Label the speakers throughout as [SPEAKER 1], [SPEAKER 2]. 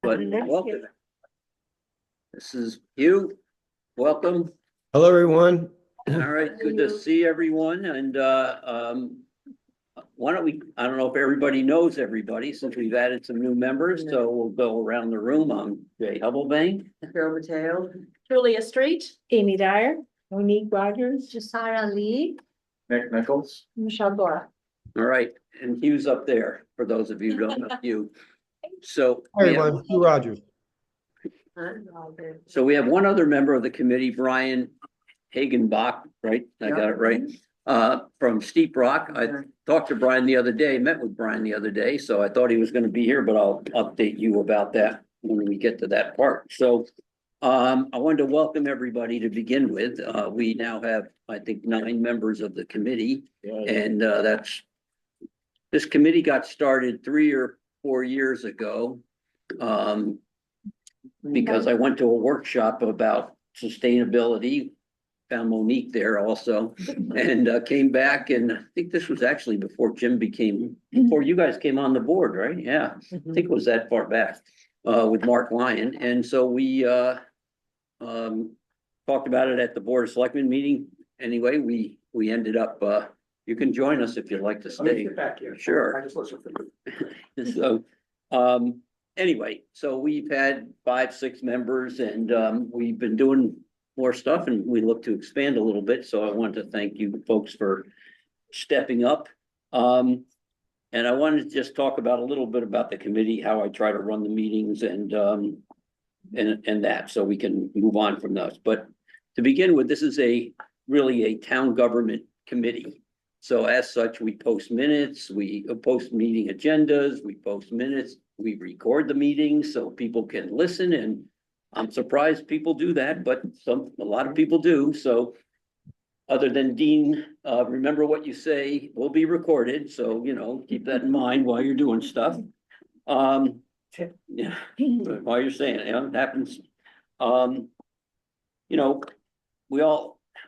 [SPEAKER 1] But welcome. This is you. Welcome.
[SPEAKER 2] Hello, everyone.
[SPEAKER 1] All right, good to see everyone. And why don't we, I don't know if everybody knows everybody since we've added some new members, so we'll go around the room. I'm Jay Hubblebank.
[SPEAKER 3] Carol Mateo.
[SPEAKER 4] Julia Street.
[SPEAKER 5] Amy Dyer, Monique Rogers,
[SPEAKER 4] Josiah Lee.
[SPEAKER 6] Nick Nichols.
[SPEAKER 5] Michelle Gora.
[SPEAKER 1] All right, and Hugh's up there, for those of you who don't know Hugh. So
[SPEAKER 2] Hi,
[SPEAKER 1] we have,
[SPEAKER 2] everyone. Hugh Rogers.
[SPEAKER 1] so we have one other member of the committee, Brian Hagenbach, right? I got it right. From Steep Rock. I talked to Brian the other day, met with Brian the other day, so I thought he was gonna be here, but I'll update you about that when we get to that part. So I wanted to welcome everybody to begin with. We now have, I think, 9 members of the committee, and this committee got started 3 or 4 years ago. Because I went to a workshop about sustainability, found Monique there also, and came back, and I think this was actually before before you guys came on the board, right? Yeah, I think it was that far back, with Mark Lyon, and so we talked about it at the Board of Selectmen meeting. Anyway, we ended up, you can join us if you'd like to stay.
[SPEAKER 6] Get back here.
[SPEAKER 1] Sure.
[SPEAKER 6] I just listened for you.
[SPEAKER 1] So, anyway, so we've had 5, 6 members, and we've been doing more stuff, and we look to expand a little bit. So I want to thank you folks for stepping up. And I wanted to just talk about a little bit about the committee, how I try to run the meetings, and that, so we can move on from those. But to begin with, this is really a town government committee. So as such, we post minutes, we post meeting agendas, we post minutes, we record the meetings so people can listen, and I'm surprised people do that, but a lot of people do. So other than Dean, remember what you say will be recorded. So, keep that in mind while you're doing stuff. Yeah, while you're saying it, it happens.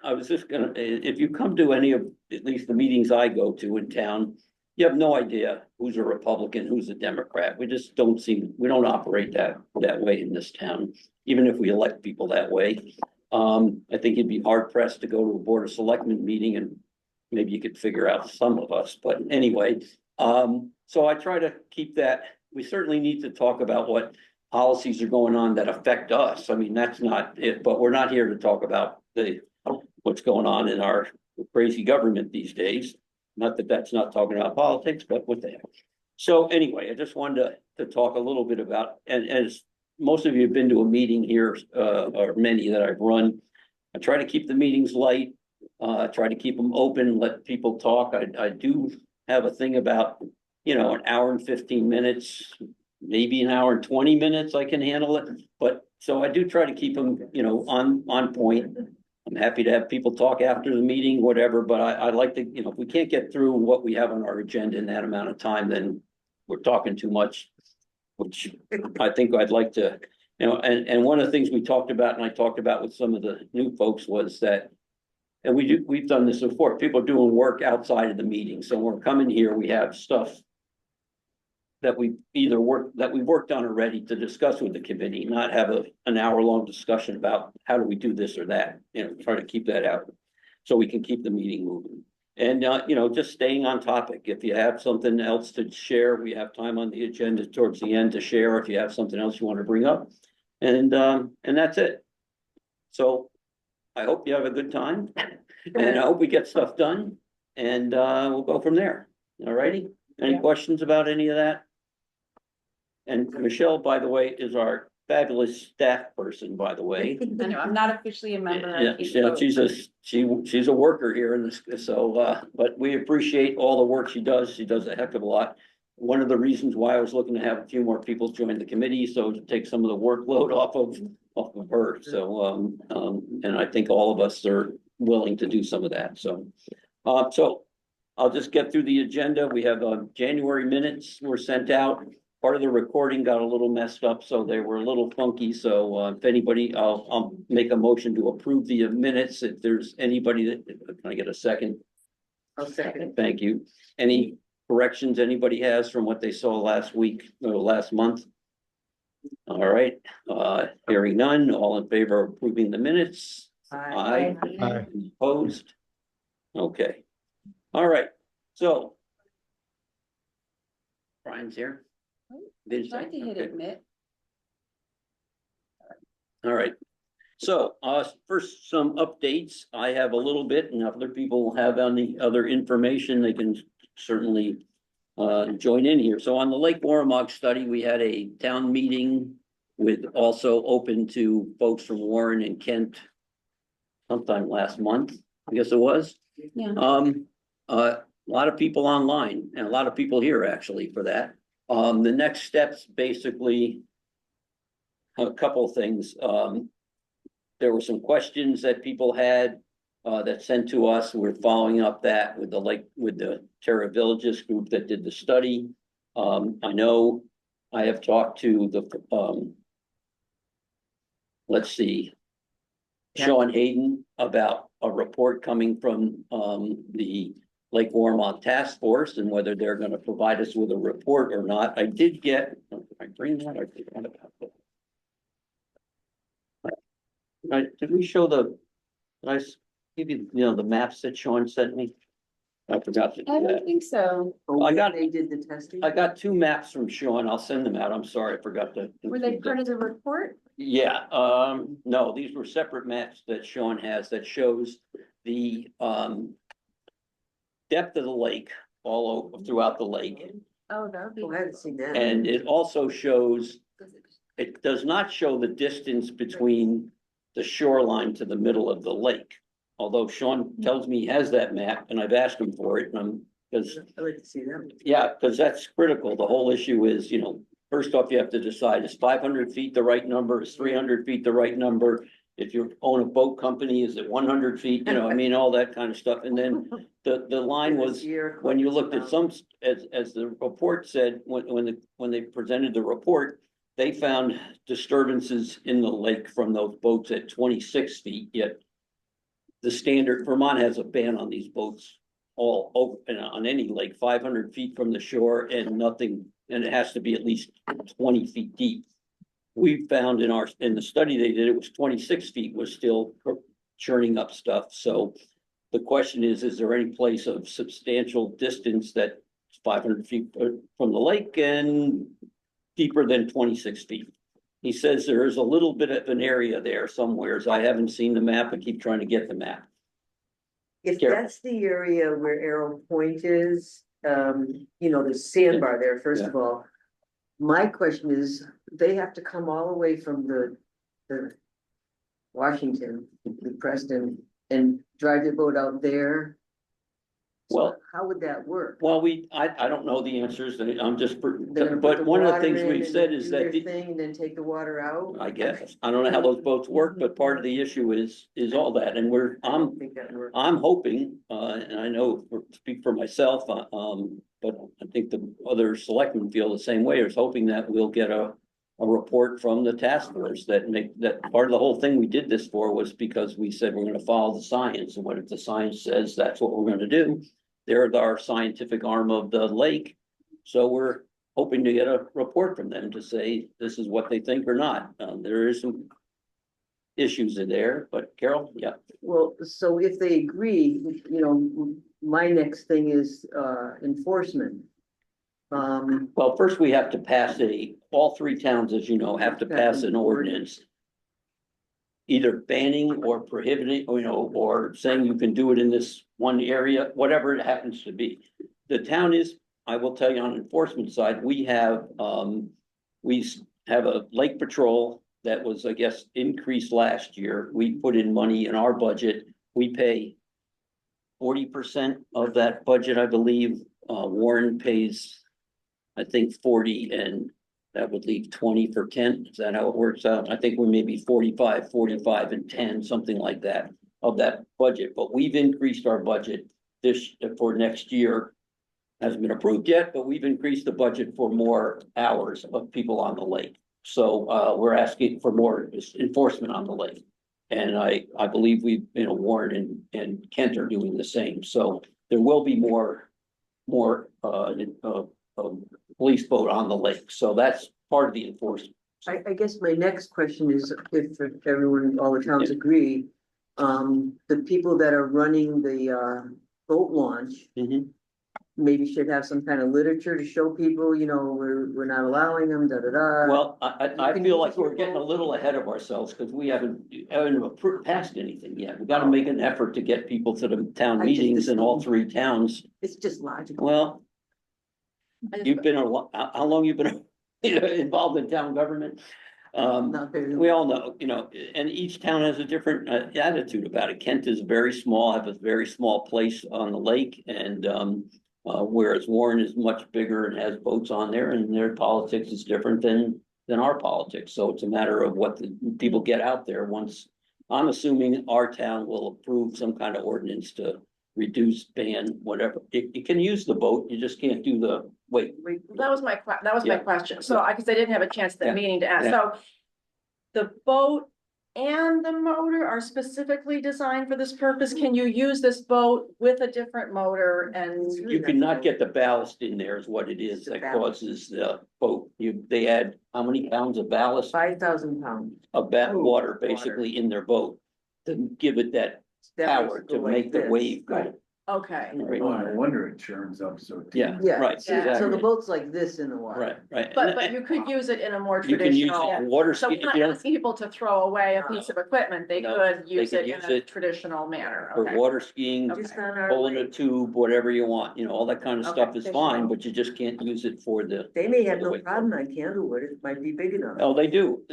[SPEAKER 1] I was just gonna, if you come to any of, at least the meetings I go to in town, you have no idea who's a Republican, who's a Democrat. We just we don't operate that way in this town, even if we elect people that way. I think you'd be hard pressed to go to a Board of Selectmen meeting and maybe you could figure out some of us, but anyway. So I try to keep that. We certainly need to talk about what policies are going on that affect us. I mean, that's not it, but we're not here to talk about what's going on in our crazy government these days. Not that that's not talking about politics, but what the heck. So anyway, I just wanted to talk a little bit about, and as most of you have been to a meeting here, or many that I've run, I try to keep the meetings light, try to keep them open, let people talk. I do have a thing about, an hour and 15 minutes, maybe an hour and 20 minutes, I can handle it. But so I do try to keep them, on point. I'm happy to have people talk after the meeting, whatever, but I like to, if we can't get through what we have on our agenda in that amount of time, then we're talking too much, which I think I'd like to, and one of the things we talked about, and I talked about with some of the new folks, was that, and we've done this before, people are doing work outside of the meeting. So when we're coming here, we have stuff that we've worked on already to discuss with the committee, not have an hour-long discussion about how do we do this or that, try to keep that out so we can keep the meeting moving. And, just staying on topic. If you have something else to share, we have time on the agenda towards the end to share if you have something else you want to bring up. And that's it. So I hope you have a good time and I hope we get stuff done, and we'll go from there. All righty. Any questions about any of that? And Michelle, by the way, is our fabulous staff person, by the way.
[SPEAKER 4] I know, I'm not officially a member.
[SPEAKER 1] Yeah, she's a worker here in this, so, but we appreciate all the work she does. She does a heck of a lot. One of the reasons why I was looking to have a few more people join the committee, so to take some of the workload off of her. So, and I think all of us are willing to do some of that. So, so I'll just get through the agenda. We have January minutes were sent out. Part of the recording got a little messed up, so they were a little funky. So if anybody, I'll make a motion to approve the minutes. If there's anybody that, can I get a second?
[SPEAKER 3] I'll second.
[SPEAKER 1] Thank you. Any corrections anybody has from what they saw last week or last month? All right, hearing none, all in favor of approving the minutes? Aye.
[SPEAKER 5] Aye.
[SPEAKER 1] Opposed? Okay, all right, so. Brian's here. Did you say?
[SPEAKER 4] Tried to hit
[SPEAKER 1] Okay.
[SPEAKER 4] admit.
[SPEAKER 1] All right. So, first, some updates. I have a little bit, and if other people have any other information, they can certainly join in here. So on the Lake Warramog study, we had a town meeting with also open to folks from Warren and Kent sometime last month, I guess it was.
[SPEAKER 4] Yeah.
[SPEAKER 1] A lot of people online and a lot of people here actually for that. The next steps, basically, a couple of things. There were some questions that people had that sent to us. We're following up that with the Terra Villages group that did the study. I know I have talked to the let's see, Sean Hayden about a report coming from the Lake Warmont Task Force and whether they're gonna provide us with a report or not. I did get, I bring that, I forgot about that. Did we show did I give you, the maps that Sean sent me? I forgot to
[SPEAKER 4] I
[SPEAKER 1] do that.
[SPEAKER 4] don't think so.
[SPEAKER 1] I got,
[SPEAKER 2] They did the testing?
[SPEAKER 1] I got two maps from Sean. I'll send them out. I'm sorry, I forgot to.
[SPEAKER 4] Were they part of the report?
[SPEAKER 1] Yeah, no, these were separate maps that Sean has that shows the depth of the lake all over throughout the lake.
[SPEAKER 4] Oh, that would be.
[SPEAKER 2] Oh, I haven't seen that.
[SPEAKER 1] And it also shows, it does not show the distance between the shoreline to the middle of the lake. Although Sean tells me he has that map and I've asked him for it, because,
[SPEAKER 2] I'd like to see them.
[SPEAKER 1] yeah, because that's critical. The whole issue is, first off, you have to decide, is 500 feet the right number? Is 300 feet the right number? If you own a boat company, is it 100 feet? All that kind of stuff. And then the line was, when you looked at some, as the report said, when they presented the report, they found disturbances in the lake from those boats at 26 feet, yet the standard, Vermont has a ban on these boats all over, on any lake, 500 feet from the shore and nothing, and it has to be at least 20 feet deep. We found in the study they did, it was 26 feet was still churning up stuff. So the question is there any place of substantial distance that's 500 feet from the lake and deeper than 26 feet? He says there is a little bit of an area there somewheres. I haven't seen the map. I keep trying to get the map.
[SPEAKER 2] If
[SPEAKER 1] Carol.
[SPEAKER 2] that's the area where Arrow Point is, there's sandbar there, first of all. My question is, they have to come all the way from the Washington, the Preston, and drive their boat out there?
[SPEAKER 1] Well,
[SPEAKER 2] How would that work?
[SPEAKER 1] well, I don't know the answers. I'm just,
[SPEAKER 2] They're gonna put
[SPEAKER 1] but
[SPEAKER 2] the
[SPEAKER 1] one of the
[SPEAKER 2] water
[SPEAKER 1] things
[SPEAKER 2] in
[SPEAKER 1] we've
[SPEAKER 2] and
[SPEAKER 1] said is
[SPEAKER 2] do
[SPEAKER 1] that
[SPEAKER 2] their
[SPEAKER 1] the-
[SPEAKER 2] thing and then take the water out?
[SPEAKER 1] I guess, I don't know how those boats work, but part of the issue is all that, and
[SPEAKER 2] I don't think that works.
[SPEAKER 1] I'm hoping, and I know, speak for myself, but I think the other selectmen feel the same way, is hoping that we'll get a report from the task force that part of the whole thing we did this for was because we said we're gonna follow the science, and what if the science says that's what we're gonna do? They're our scientific arm of the lake, so we're hoping to get a report from them to say this is what they think or not. There is some issues in there, but Carol, yeah.
[SPEAKER 2] Well, so if they agree, my next thing is enforcement.
[SPEAKER 1] Well, first we have to pass all three towns, as you know, have to pass an ordinance. Either banning or prohibiting, or saying you can do it in this one area, whatever it happens to be. The town is, I will tell you on enforcement side, we have a lake patrol that was, I guess, increased last year. We put in money in our budget. We pay 40% of that budget, I believe. Warren pays, I think 40, and that would leave 20 for Kent. Is that how it works out? I think we're maybe 45 and 10, something like that, of that budget. But we've increased our budget for next year. Hasn't been approved yet, but we've increased the budget for more hours of people on the lake. So we're asking for more enforcement on the lake. And I believe Warren and Kent are doing the same. So there will be more more, police boat on the lake, so that's part of the enforcement.
[SPEAKER 2] I guess my next question is if everyone, all the towns agree, the people that are running the boat launch
[SPEAKER 1] Mhm.
[SPEAKER 2] maybe should have some kind of literature to show people, we're not allowing them, da, da, da.
[SPEAKER 1] Well, I
[SPEAKER 2] can
[SPEAKER 1] feel
[SPEAKER 2] use
[SPEAKER 1] like we're
[SPEAKER 2] your
[SPEAKER 1] getting a
[SPEAKER 2] boat.
[SPEAKER 1] little ahead of ourselves, because we haven't passed anything yet. We gotta make an effort to get people to the town
[SPEAKER 2] I just
[SPEAKER 1] meetings in all
[SPEAKER 2] assumed-
[SPEAKER 1] three towns.
[SPEAKER 2] It's just logical.
[SPEAKER 1] Well, you've been how long you've been involved in town government?
[SPEAKER 2] Not very
[SPEAKER 1] We all know, and each town has a different attitude about it. Kent is very small, have a very small place on the lake, and whereas Warren is much bigger and has boats on there, and their politics is different than our politics. So it's a matter of what the people get out there once. I'm assuming our town will approve some kind of ordinance to reduce, ban, whatever. You can use the boat, you just can't do the weight.
[SPEAKER 3] That was my
[SPEAKER 1] Yeah.
[SPEAKER 3] question. So because I didn't have a chance at the
[SPEAKER 1] Yeah.
[SPEAKER 3] meeting to ask.
[SPEAKER 1] Yeah.
[SPEAKER 3] So the boat and the motor are specifically designed for this purpose. Can you use this boat with a different motor and?
[SPEAKER 1] You cannot get the ballast in there is what it is that causes the boat. They add how many pounds of ballast,
[SPEAKER 2] 5,000 pounds.
[SPEAKER 1] of
[SPEAKER 2] Oh,
[SPEAKER 1] water basically in their boat to give it that power to make the wave go.
[SPEAKER 3] Okay.
[SPEAKER 1] Right.
[SPEAKER 6] Oh, no wonder it churns up so deep.
[SPEAKER 1] Yeah,
[SPEAKER 2] Yeah.
[SPEAKER 1] right,
[SPEAKER 2] So the
[SPEAKER 1] exactly.
[SPEAKER 2] boat's like this in the water.
[SPEAKER 1] Right, right.
[SPEAKER 3] But you could use it in a more
[SPEAKER 1] You can use it
[SPEAKER 3] traditional.
[SPEAKER 1] in water
[SPEAKER 3] So
[SPEAKER 1] ski,
[SPEAKER 3] we're not asking people to throw away a piece of equipment. They
[SPEAKER 1] No,
[SPEAKER 3] could use
[SPEAKER 1] could
[SPEAKER 3] it in
[SPEAKER 1] use
[SPEAKER 3] a
[SPEAKER 1] it
[SPEAKER 3] traditional manner.
[SPEAKER 1] for
[SPEAKER 3] Okay.
[SPEAKER 1] water skiing,
[SPEAKER 2] Just on our
[SPEAKER 1] pulling a
[SPEAKER 2] lake.
[SPEAKER 1] tube, whatever you want, all that kind of
[SPEAKER 3] Okay,
[SPEAKER 1] stuff is fine,
[SPEAKER 3] fishing.
[SPEAKER 1] but you just can't use it for the.
[SPEAKER 2] They may have
[SPEAKER 1] the
[SPEAKER 2] no
[SPEAKER 1] weight.
[SPEAKER 2] problem on Candlewood, it might be big enough.
[SPEAKER 1] Oh, they do.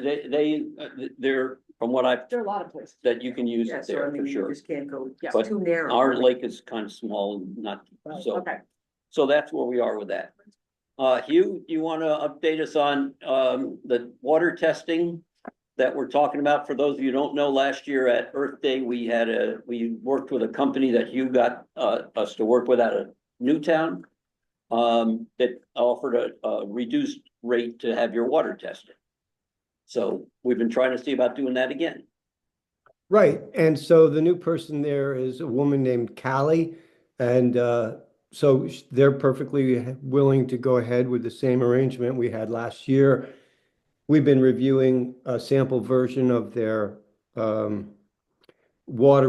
[SPEAKER 1] They're, from what I've,
[SPEAKER 3] There are a lot of places.
[SPEAKER 1] that you can use
[SPEAKER 2] Yeah,
[SPEAKER 1] it
[SPEAKER 2] so I
[SPEAKER 1] there
[SPEAKER 2] mean,
[SPEAKER 1] for
[SPEAKER 2] you
[SPEAKER 1] sure.
[SPEAKER 2] just can't go,
[SPEAKER 3] Yeah.
[SPEAKER 2] it's
[SPEAKER 1] But
[SPEAKER 2] too narrow.
[SPEAKER 1] Our lake is kind of small and not, so,
[SPEAKER 3] Okay.
[SPEAKER 1] so that's where we are with that. Hugh, you want to update us on, the water testing that we're talking about? For those of you who don't know, last year at Earth Day, we worked with a company that Hugh got, us to work with out of Newtown. That offered a reduced rate to have your water tested. So we've been trying to see about doing that again.
[SPEAKER 7] Right, and so the new person there is a woman named Callie, and so they're perfectly willing to go ahead with the same arrangement we had last year. We've been reviewing a sample version of their water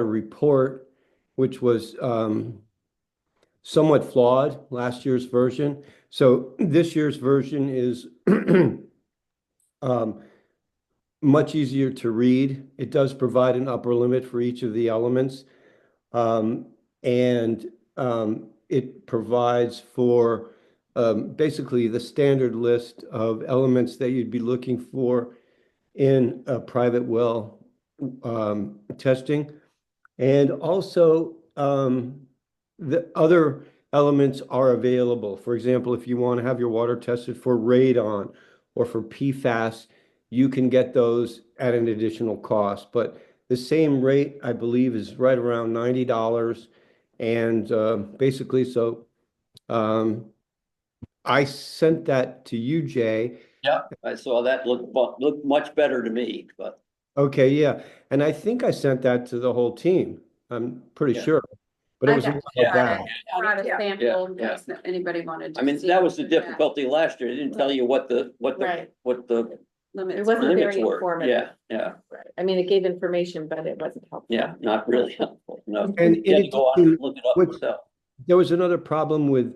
[SPEAKER 7] report, which was somewhat flawed, last year's version. So this year's version is much easier to read. It does provide an upper limit for each of the elements. And it provides for basically the standard list of elements that you'd be looking for in a private well testing. And also the other elements are available. For example, if you want to have your water tested for radon or for PFAS, you can get those at an additional cost. But the same rate, I believe, is right around $90. And basically, so I sent that to you, Jay.
[SPEAKER 1] Yeah. I saw that looked much better to me, but
[SPEAKER 7] Okay, yeah. And I think I sent that to the whole team. I'm pretty
[SPEAKER 1] Yeah.
[SPEAKER 7] sure. But it
[SPEAKER 4] I
[SPEAKER 7] was a
[SPEAKER 4] got
[SPEAKER 7] while back.
[SPEAKER 4] Brought a
[SPEAKER 3] Yeah.
[SPEAKER 4] sample in
[SPEAKER 1] Yeah.
[SPEAKER 4] case anybody wanted to.
[SPEAKER 1] I mean,
[SPEAKER 4] see
[SPEAKER 1] that was the
[SPEAKER 4] what we had.
[SPEAKER 1] difficulty last year. They didn't tell you what the
[SPEAKER 3] Right.
[SPEAKER 4] Limits
[SPEAKER 5] It wasn't
[SPEAKER 4] were.
[SPEAKER 1] limits
[SPEAKER 5] very
[SPEAKER 1] were.
[SPEAKER 5] informative.
[SPEAKER 1] Yeah,
[SPEAKER 5] I mean, it gave information, but it wasn't helpful.
[SPEAKER 1] yeah, not really helpful, no.
[SPEAKER 7] And
[SPEAKER 1] You had to go out and look it up
[SPEAKER 7] which-
[SPEAKER 1] yourself.
[SPEAKER 7] There was another problem with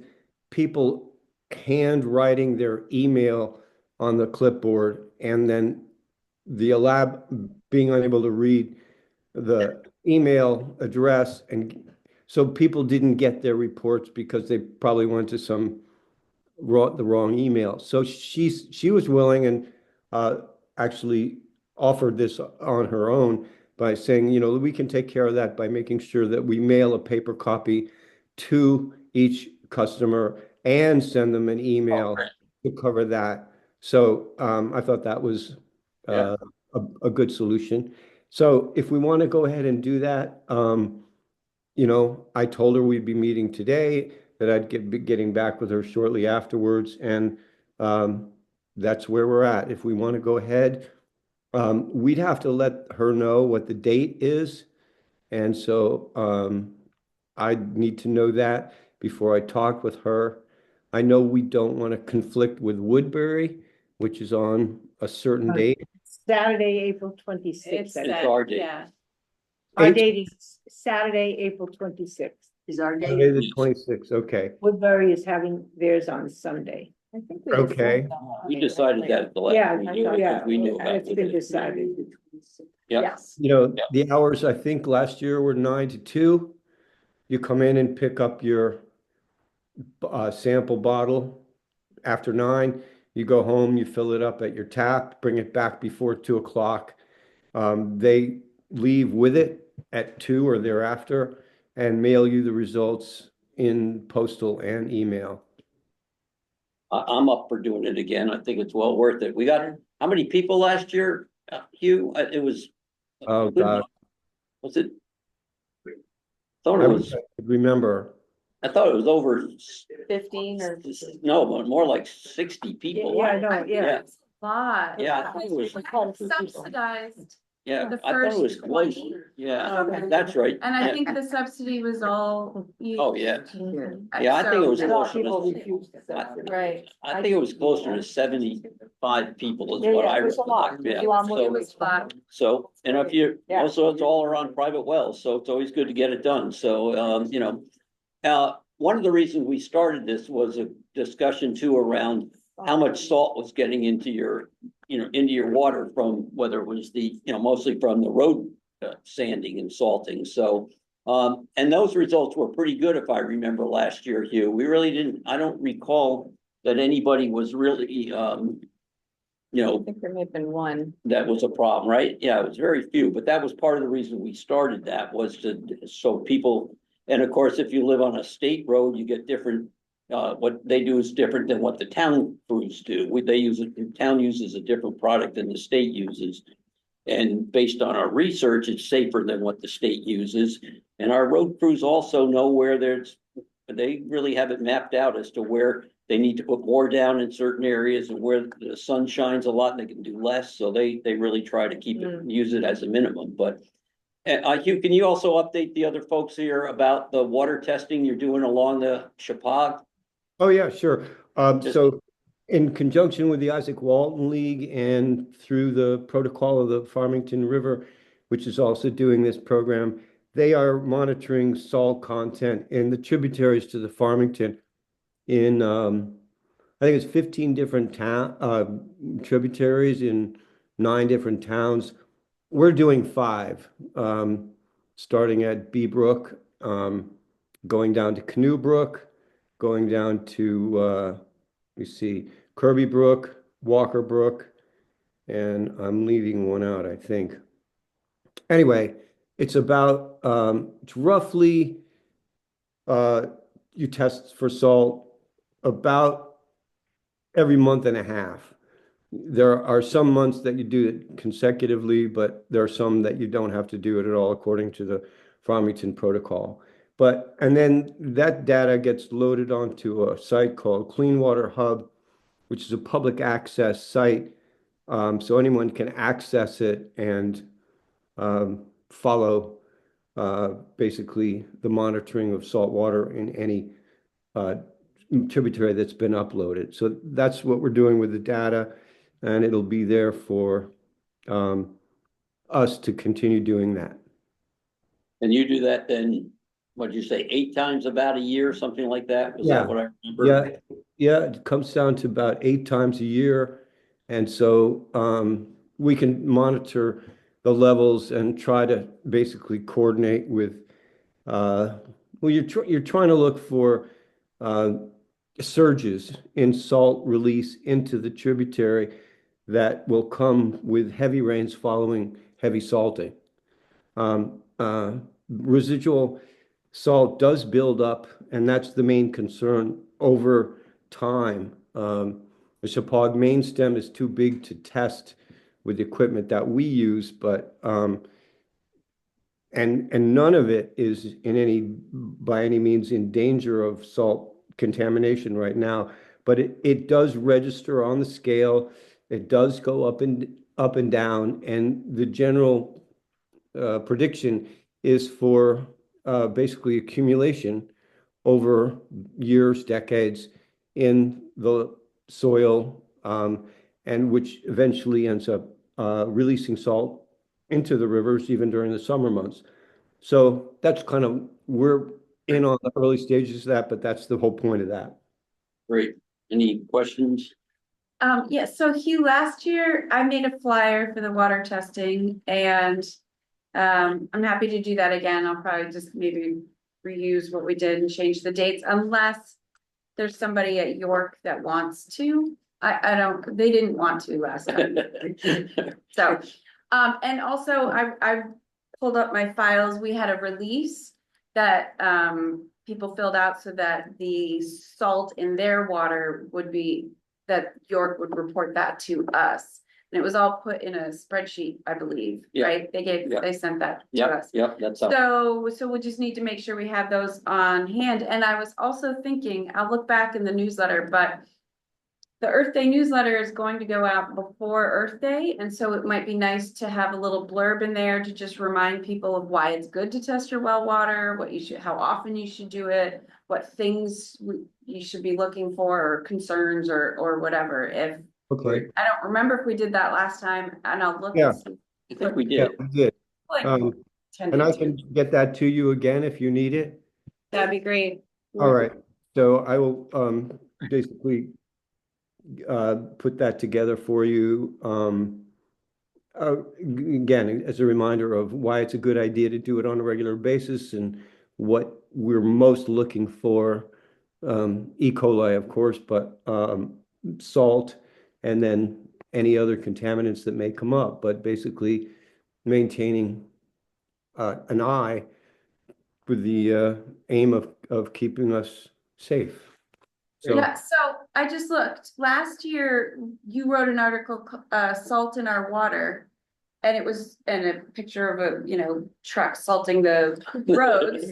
[SPEAKER 7] people handwriting their email on the clipboard and then the lab being unable to read the email address. And so people didn't get their reports because they probably went to the wrong email. So she was willing and actually offered this on her own by saying, we can take care of that by making sure that we mail a paper copy to each customer and send them an email to cover that. So I thought that was
[SPEAKER 1] Yeah.
[SPEAKER 7] a good solution. So if we want to go ahead and do that, I told her we'd be meeting today, that I'd be getting back with her shortly afterwards, and that's where we're at. If we want to go ahead, we'd have to let her know what the date is, and so I need to know that. before I talked with her. I know we don't want to conflict with Woodbury, which is on a certain date.
[SPEAKER 8] Saturday, April twenty-sixth.
[SPEAKER 1] It's our date.
[SPEAKER 4] Yeah,
[SPEAKER 8] Our
[SPEAKER 7] Eight-
[SPEAKER 8] date is Saturday, April twenty-sixth.
[SPEAKER 2] Is our
[SPEAKER 7] Saturday,
[SPEAKER 2] date,
[SPEAKER 7] the 26th, okay.
[SPEAKER 8] Woodbury is having theirs on Sunday.
[SPEAKER 5] I think we
[SPEAKER 7] Okay.
[SPEAKER 5] decided on
[SPEAKER 1] We
[SPEAKER 5] that
[SPEAKER 1] decided that at the
[SPEAKER 8] Yeah,
[SPEAKER 1] last meeting, because we knew about
[SPEAKER 8] it's been
[SPEAKER 1] it.
[SPEAKER 8] decided.
[SPEAKER 1] Yep.
[SPEAKER 3] Yes.
[SPEAKER 7] You know,
[SPEAKER 1] Yeah.
[SPEAKER 7] the hours I think last year were 9 to 2. You come in and pick up your sample bottle after 9. You go home, you fill it up at your tap, bring it back before 2 o'clock. They leave with it at 2 or thereafter and mail you the results in postal and email.
[SPEAKER 1] I'm up for doing it again. I think it's well worth it. We got, how many people last year, Hugh? It was.
[SPEAKER 7] Oh, God.
[SPEAKER 1] Was it? Thought
[SPEAKER 7] I
[SPEAKER 1] it
[SPEAKER 7] wish
[SPEAKER 1] was,
[SPEAKER 7] I could remember.
[SPEAKER 1] I thought it was over,
[SPEAKER 5] 15 or.
[SPEAKER 1] no, but more like 60 people.
[SPEAKER 8] Yeah, I know, yeah.
[SPEAKER 4] lot.
[SPEAKER 1] Yeah, I think it was,
[SPEAKER 4] Subsidized,
[SPEAKER 1] yeah,
[SPEAKER 4] the
[SPEAKER 1] I thought it was
[SPEAKER 4] first
[SPEAKER 1] close.
[SPEAKER 4] 20.
[SPEAKER 1] Yeah,
[SPEAKER 8] Okay.
[SPEAKER 1] that's right.
[SPEAKER 4] and I
[SPEAKER 1] Yeah.
[SPEAKER 4] think the subsidy was all used.
[SPEAKER 1] Oh, yeah.
[SPEAKER 2] Yeah.
[SPEAKER 1] Yeah, I think it was
[SPEAKER 4] So-
[SPEAKER 1] closer
[SPEAKER 8] People
[SPEAKER 1] to,
[SPEAKER 8] refuse to subsidize.
[SPEAKER 5] Right.
[SPEAKER 1] I think it was closer to 75 people is
[SPEAKER 8] Yeah,
[SPEAKER 1] what
[SPEAKER 8] yeah,
[SPEAKER 1] I
[SPEAKER 8] it was a lot.
[SPEAKER 1] recollect. Yeah,
[SPEAKER 8] It was a lot.
[SPEAKER 1] so-
[SPEAKER 4] It was flat.
[SPEAKER 1] So, and if you,
[SPEAKER 8] Yeah.
[SPEAKER 1] also, it's all around private wells, so it's always good to get it done, so, you know. One of the reasons we started this was a discussion too around how much salt was getting into your, you know, into your water from, whether it was the, you know, mostly from the road sanding and salting, so. And those results were pretty good, if I remember last year, Hugh, we really didn't, I don't recall that anybody was really, you
[SPEAKER 5] I
[SPEAKER 1] know,
[SPEAKER 5] think there may have been one.
[SPEAKER 1] that was a problem, right? Yeah, it was very few, but that was part of the reason we started that was to, so people. And of course, if you live on a state road, you get different, what they do is different than what the town crews do. They use it, the town uses a different product than the state uses. And based on our research, it's safer than what the state uses. And our road crews also know where they really have it mapped out as to where they need to put more down in certain areas and where the sun shines a lot and they can do less. So they really try to keep it, use it as a minimum, but. Hugh, can you also update the other folks here about the water testing you're doing along the Chapag?
[SPEAKER 7] Oh, yeah, sure.
[SPEAKER 1] Just-
[SPEAKER 7] So in conjunction with the Isaac Walton League and through the protocol of the Farmington River, which is also doing this program, they are monitoring salt content in the tributaries to the Farmington in, I think it's 15 different tributaries in 9 different towns. We're doing 5, starting at Bee Brook, going down to Canoe Brook, going down to, you see, Kirby Brook, Walker Brook, and I'm leaving one out, I think. Anyway, it's about, it's roughly, you test for salt about every month and a half. There are some months that you do it consecutively, but there are some that you don't have to do it at all according to the Farmington protocol. And then that data gets loaded onto a site called Clean Water Hub, which is a public access site. So anyone can access it and follow basically the monitoring of salt water in any tributary that's been uploaded. So that's what we're doing with the data. And it'll be there for us to continue doing that.
[SPEAKER 1] And you do that then, what'd you say, 8 times about a year, something like that? Was
[SPEAKER 7] Yeah.
[SPEAKER 1] that what I remember?
[SPEAKER 7] Yeah, it comes down to about 8 times a year. And so we can monitor the levels and try to basically coordinate with, well, you're trying to look for surges in salt release into the tributary that will come with heavy rains following heavy salting. Residual salt does build up, and that's the main concern over time. The Chapag main stem is too big to test with the equipment that we use, but and none of it is by any means in danger of salt contamination right now, but it does register on the scale. It does go up and down, and the general prediction is for basically accumulation over years, decades in the soil, and which eventually ends up releasing salt into the rivers even during the summer months. So that's kind of, we're in on the early stages of that, but that's the whole point of that.
[SPEAKER 1] Great. Any questions?
[SPEAKER 4] Yes, so Hugh, last year I made a flyer for the water testing and I'm happy to do that again. I'll probably just maybe reuse what we did and change the dates unless there's somebody at York that wants to. I don't, they didn't want to last time. So, and also I pulled up my files. We had a release that people filled out so that the salt in their water would be, that York would report that to us. And it was all put in a spreadsheet, I believe,
[SPEAKER 1] Yeah.
[SPEAKER 4] right?
[SPEAKER 1] Yeah.
[SPEAKER 4] They sent that to
[SPEAKER 1] Yep,
[SPEAKER 4] us.
[SPEAKER 1] yep, that's up.
[SPEAKER 4] So we just need to make sure we have those on hand. And I was also thinking, I'll look back in the newsletter, but the Earth Day newsletter is going to go out before Earth Day, and so it might be nice to have a little blurb in there to just remind people of why it's good to test your well water, what you should, how often you should do it, what things you should be looking for, or concerns, or whatever. If
[SPEAKER 7] Okay.
[SPEAKER 4] I don't remember if we did that last time, and I'll look.
[SPEAKER 7] Yeah.
[SPEAKER 4] And see.
[SPEAKER 1] I think we
[SPEAKER 7] Yeah,
[SPEAKER 1] did.
[SPEAKER 7] we did.
[SPEAKER 4] Like,
[SPEAKER 7] And I can get that to you again if you need it.
[SPEAKER 4] that'd be great.
[SPEAKER 7] All right. So I will basically put that together for you. Again, as a reminder of why it's a good idea to do it on a regular basis and what we're most looking for. E. coli, of course, but salt and then any other contaminants that may come up, but basically maintaining an eye with the aim of keeping us safe. So,
[SPEAKER 4] Yeah, so I just looked, last year you wrote an article, salt in our water. And it was, and a picture of a, truck salting the roads.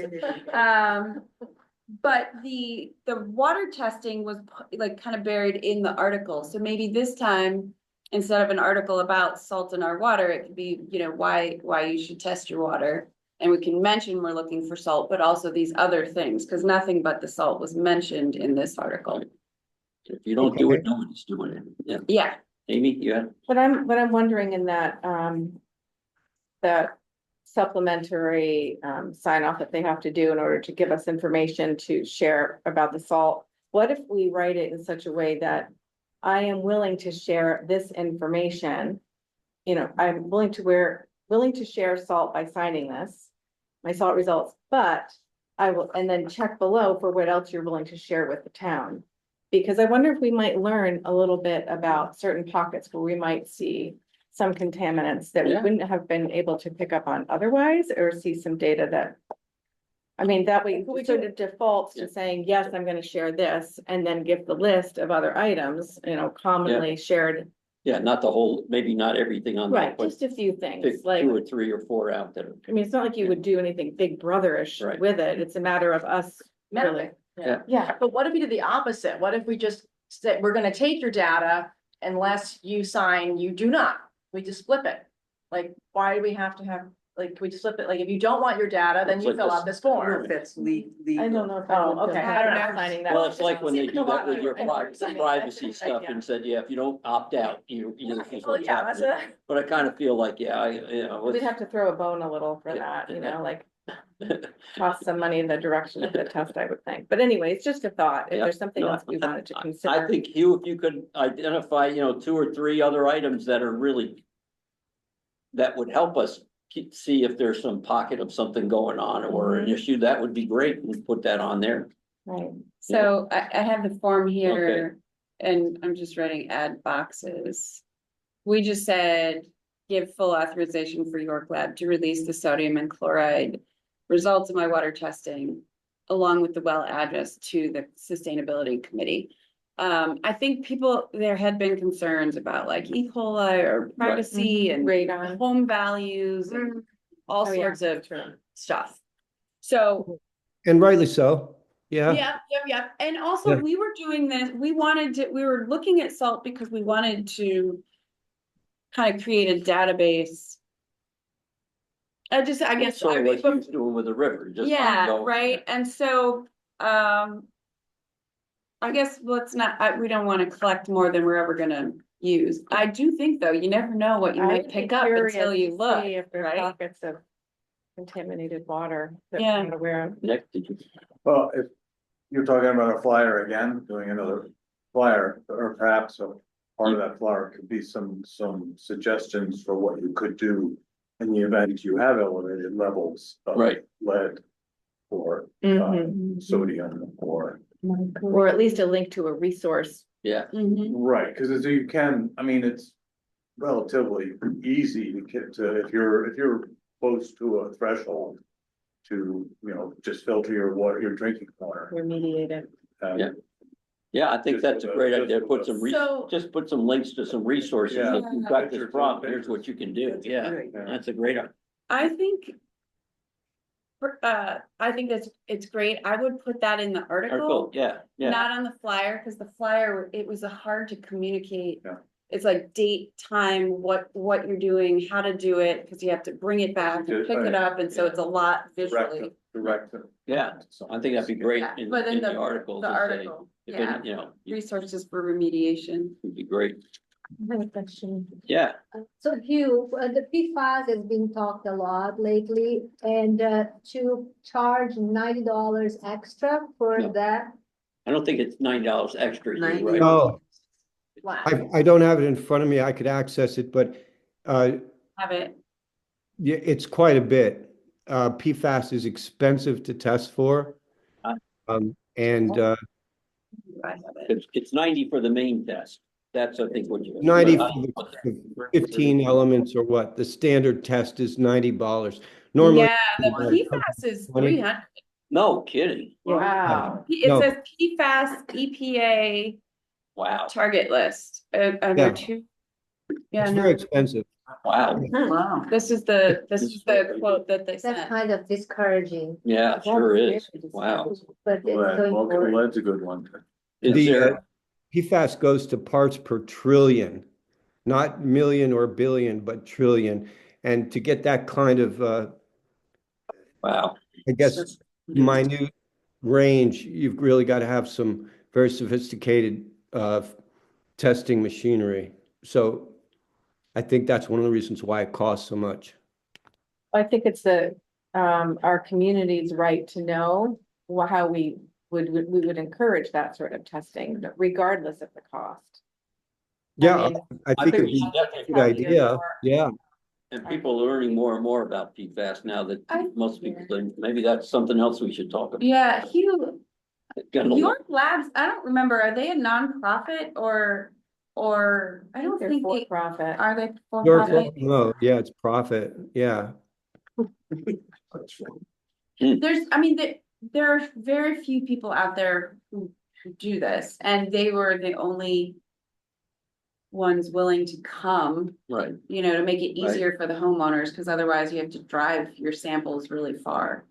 [SPEAKER 4] But the water testing was like kind of buried in the article. So maybe this time, instead of an article about salt in our water, it could be, why you should test your water. And we can mention we're looking for salt, but also these other things, because nothing but the salt was mentioned in this article.
[SPEAKER 1] If you don't do it, no one's doing it. Yeah.
[SPEAKER 4] Yeah,
[SPEAKER 1] Amy, you had?
[SPEAKER 5] But I'm wondering in that, that supplementary, sign off that they have to do in order to give us information to share about the salt. What if we write it in such a way that I am willing to share this information? I'm willing to share salt by signing this, my salt results, but I will, and then check below for what else you're willing to share with the town. Because I wonder if we might learn a little bit about certain pockets where we might see some contaminants that we
[SPEAKER 1] Yeah.
[SPEAKER 5] wouldn't have been able to pick up on otherwise, or see some data that. I mean, that way
[SPEAKER 3] We
[SPEAKER 5] sort
[SPEAKER 3] do-
[SPEAKER 5] of defaults
[SPEAKER 1] Yeah.
[SPEAKER 5] to saying, yes, I'm gonna share this, and then give the list of other items, commonly shared.
[SPEAKER 1] Yeah, not the whole, maybe not everything on that,
[SPEAKER 5] Right,
[SPEAKER 1] but
[SPEAKER 5] just a few
[SPEAKER 1] pick
[SPEAKER 5] things, like,
[SPEAKER 1] 2 or 3 or 4 out that are.
[SPEAKER 5] I mean, it's not like you would do anything big brotherish
[SPEAKER 1] Right.
[SPEAKER 5] with it, it's a matter of us really.
[SPEAKER 3] Yeah.
[SPEAKER 5] Yeah,
[SPEAKER 3] But what if we did the opposite? What if we just said, we're gonna take your data unless you sign, you do not? We just flip it. Like, why do we have to have, like, we just flip it? Like, if you don't want your data, then
[SPEAKER 1] It's
[SPEAKER 3] you
[SPEAKER 1] like
[SPEAKER 3] fill
[SPEAKER 1] this-
[SPEAKER 3] out this
[SPEAKER 2] I don't know
[SPEAKER 3] form.
[SPEAKER 2] if that's legal.
[SPEAKER 5] I don't know. If
[SPEAKER 3] Oh,
[SPEAKER 5] would
[SPEAKER 3] okay,
[SPEAKER 5] feel
[SPEAKER 3] I don't know.
[SPEAKER 5] comfortable signing that.
[SPEAKER 1] Well, it's like when they
[SPEAKER 3] See,
[SPEAKER 1] do that with your
[SPEAKER 3] I know.
[SPEAKER 1] privacy stuff
[SPEAKER 3] Yeah.
[SPEAKER 1] and said, yeah, if you don't opt out, you. this is
[SPEAKER 3] Well,
[SPEAKER 1] what's
[SPEAKER 3] yeah, that's
[SPEAKER 1] happening.
[SPEAKER 3] it.
[SPEAKER 1] But I kind of feel like, yeah,
[SPEAKER 5] We'd have to throw a bone a little for
[SPEAKER 1] Yeah.
[SPEAKER 5] that, like toss some money in the direction of the test, I would think. But anyway, it's just a thought. If
[SPEAKER 1] Yeah.
[SPEAKER 5] there's something
[SPEAKER 1] No,
[SPEAKER 5] else we wanted to
[SPEAKER 1] I
[SPEAKER 5] consider.
[SPEAKER 1] think Hugh, if you could identify, 2 or 3 other items that are really. That would help us see if there's some pocket of something going on or an
[SPEAKER 5] Mhm.
[SPEAKER 1] issue, that would be great, and put that on there.
[SPEAKER 5] Right.
[SPEAKER 4] so I have the form here and I'm just writing add boxes. We just said, give full authorization for York Lab to release the sodium and chloride results of my water testing, along with the well address to the sustainability committee. I think there had been concerns about like E. coli or privacy and
[SPEAKER 5] Radon.
[SPEAKER 4] home values and all
[SPEAKER 5] Oh, yeah,
[SPEAKER 4] sorts of
[SPEAKER 5] true.
[SPEAKER 4] stuff. So,
[SPEAKER 7] and rightly so. Yeah.
[SPEAKER 4] yep. And also,
[SPEAKER 7] Yeah.
[SPEAKER 4] we were doing this, we were looking at salt because we wanted to kind of create a database. I guess,
[SPEAKER 1] Sort of like you was doing with the river, just.
[SPEAKER 4] yeah,
[SPEAKER 1] ongoing.
[SPEAKER 4] right, and so I guess let's not, we don't wanna collect more than we're ever gonna use. I do think though, you never know what you
[SPEAKER 5] I
[SPEAKER 4] might
[SPEAKER 5] would be
[SPEAKER 4] pick up
[SPEAKER 5] curious
[SPEAKER 4] until you
[SPEAKER 5] to
[SPEAKER 4] look,
[SPEAKER 5] see if there are
[SPEAKER 4] right?
[SPEAKER 5] pockets of contaminated water that
[SPEAKER 4] Yeah.
[SPEAKER 5] we're not aware of.
[SPEAKER 1] Nick, did you?
[SPEAKER 6] Well, if you're talking about a flyer again, doing another flyer, or perhaps a part of that flyer could be some suggestions for what you could do in the event you have elevated levels of
[SPEAKER 1] Right.
[SPEAKER 6] lead or
[SPEAKER 5] Mhm.
[SPEAKER 6] sodium or.
[SPEAKER 5] Or at least a link to a resource.
[SPEAKER 1] Yeah,
[SPEAKER 4] Mhm.
[SPEAKER 6] Right, because as you can, I mean, it's relatively easy to get to, if you're close to a threshold. To, just filter your water, your drinking water.
[SPEAKER 5] Remediate it.
[SPEAKER 1] Yeah. yeah, I think
[SPEAKER 6] Just
[SPEAKER 1] that's a
[SPEAKER 6] with
[SPEAKER 1] great
[SPEAKER 6] just
[SPEAKER 1] idea.
[SPEAKER 6] with
[SPEAKER 1] Put
[SPEAKER 6] a-
[SPEAKER 1] some,
[SPEAKER 4] So-
[SPEAKER 1] just put some links to some resources.
[SPEAKER 6] Yeah.
[SPEAKER 1] If you've got this
[SPEAKER 6] Pictures,
[SPEAKER 1] problem, here's
[SPEAKER 6] pictures.
[SPEAKER 1] what you can do. Yeah,
[SPEAKER 2] Right.
[SPEAKER 1] that's a great.
[SPEAKER 4] I think. I think it's great. I would put that in the
[SPEAKER 1] Article,
[SPEAKER 4] article,
[SPEAKER 1] yeah, yeah.
[SPEAKER 4] not on the flyer, because the flyer, it was hard to communicate.
[SPEAKER 6] Yeah.
[SPEAKER 4] It's like date, time, what you're doing, how to do it, because you have to bring it back and
[SPEAKER 6] Just-
[SPEAKER 4] pick it up, and so it's a lot visually.
[SPEAKER 6] Direct.
[SPEAKER 1] Yeah, I think that'd be great
[SPEAKER 4] Yeah,
[SPEAKER 1] in
[SPEAKER 4] but in
[SPEAKER 1] the article.
[SPEAKER 4] The
[SPEAKER 1] to say,
[SPEAKER 4] article,
[SPEAKER 1] if
[SPEAKER 4] yeah,
[SPEAKER 1] any, it
[SPEAKER 4] resources for remediation.
[SPEAKER 1] would be great.
[SPEAKER 9] I have a question.
[SPEAKER 1] Yeah,
[SPEAKER 9] So Hugh, the PFAS has been talked a lot lately, and to charge $90 extra for
[SPEAKER 1] No.
[SPEAKER 9] that.
[SPEAKER 1] I don't think it's $9 extra, you're right?
[SPEAKER 7] No,
[SPEAKER 3] Flat.
[SPEAKER 7] I don't have it in front of me. I could access it, but,
[SPEAKER 4] Have it,
[SPEAKER 7] yeah, it's quite a bit. PFAS is expensive to test for. And,
[SPEAKER 4] I have it.
[SPEAKER 1] It's 90 for the main test. That's, I think, what you.
[SPEAKER 7] 90 for the 15 elements or what? The standard test is $90. Normally,
[SPEAKER 4] Yeah, the PFAS is 300.
[SPEAKER 1] No kidding.
[SPEAKER 5] Wow.
[SPEAKER 4] It
[SPEAKER 7] No.
[SPEAKER 4] says PFAS EPA
[SPEAKER 1] Wow,
[SPEAKER 4] target list, and
[SPEAKER 7] Yeah.
[SPEAKER 4] there are two. Yeah,
[SPEAKER 7] it's
[SPEAKER 4] no,
[SPEAKER 7] very expensive.
[SPEAKER 1] wow.
[SPEAKER 4] wow, this is the quote that they
[SPEAKER 9] That's
[SPEAKER 4] sent.
[SPEAKER 9] kind of discouraging.
[SPEAKER 1] Yeah, sure is.
[SPEAKER 9] That's very
[SPEAKER 1] Wow.
[SPEAKER 9] discouraging, But it's
[SPEAKER 6] Lead,
[SPEAKER 9] so
[SPEAKER 6] well,
[SPEAKER 9] important.
[SPEAKER 6] lead's a good one.
[SPEAKER 1] Is
[SPEAKER 7] The,
[SPEAKER 1] there,
[SPEAKER 7] PFAS goes to parts per trillion, not million or billion, but trillion. And to get that kind of,
[SPEAKER 1] wow,
[SPEAKER 7] I guess, minute range, you've really got to have some very sophisticated testing machinery. So I think that's one of the reasons why it costs so much.
[SPEAKER 5] I think it's our community's right to know how we would encourage that sort of testing regardless of the cost.
[SPEAKER 7] Yeah,
[SPEAKER 5] mean,
[SPEAKER 7] I
[SPEAKER 1] I
[SPEAKER 7] think
[SPEAKER 1] think
[SPEAKER 7] it's
[SPEAKER 1] we should
[SPEAKER 7] a
[SPEAKER 1] definitely,
[SPEAKER 7] good idea. Yeah.
[SPEAKER 1] and people are learning more and more about PFAS now that
[SPEAKER 4] I-
[SPEAKER 1] most people think, maybe that's something else we should talk about.
[SPEAKER 4] Yeah, Hugh,
[SPEAKER 1] Gonna-
[SPEAKER 4] your labs, I don't remember, are they a nonprofit or I don't
[SPEAKER 5] They're
[SPEAKER 4] think
[SPEAKER 5] for
[SPEAKER 4] they,
[SPEAKER 5] profit.
[SPEAKER 4] are they for
[SPEAKER 7] Your-
[SPEAKER 4] profit?
[SPEAKER 7] No, yeah, it's profit. Yeah.
[SPEAKER 4] There's, I mean, there are very few people out there who do this, and they were the only ones willing to come,
[SPEAKER 1] Right,
[SPEAKER 4] to make it easier for the homeowners, because otherwise you have to drive your samples really far.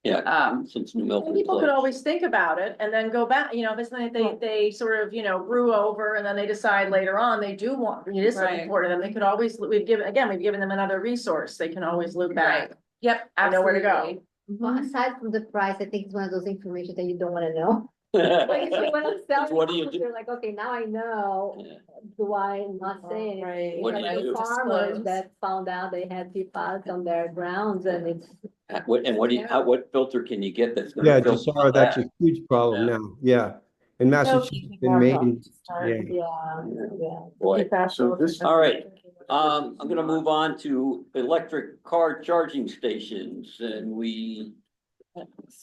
[SPEAKER 1] yeah, since New Milford.
[SPEAKER 3] People could
[SPEAKER 1] closed.
[SPEAKER 3] always think about it and then go back, this night they sort of, brew over and then they decide later on, they do want, it is
[SPEAKER 4] Right.
[SPEAKER 3] important, and they could always, we've given them another resource, they can always loop back.
[SPEAKER 4] Right. Yep,
[SPEAKER 3] I know where to go.
[SPEAKER 4] absolutely.
[SPEAKER 9] Well,
[SPEAKER 4] Mhm.
[SPEAKER 9] aside from the price, I think it's one of those information that you don't wanna know. Like, if you wanna sell
[SPEAKER 1] What do you do?
[SPEAKER 9] You're like, okay, now I know,
[SPEAKER 1] Yeah.
[SPEAKER 9] do I not say anything?
[SPEAKER 5] Right.
[SPEAKER 1] What do
[SPEAKER 9] Because
[SPEAKER 1] you
[SPEAKER 9] the
[SPEAKER 1] do?
[SPEAKER 9] farmers
[SPEAKER 3] Disclose.
[SPEAKER 9] that found out they had PFAS on their grounds, and it's,
[SPEAKER 1] What filter can you get that's? gonna
[SPEAKER 7] Yeah,
[SPEAKER 1] filter
[SPEAKER 7] Jasara, that's
[SPEAKER 1] that?
[SPEAKER 7] a huge problem
[SPEAKER 1] Yeah.
[SPEAKER 7] now. Yeah. In Massachusetts, in Maine, yeah.
[SPEAKER 9] yeah.
[SPEAKER 1] Boy.
[SPEAKER 6] So this-
[SPEAKER 1] All right. I'm gonna move on to electric car charging stations, and you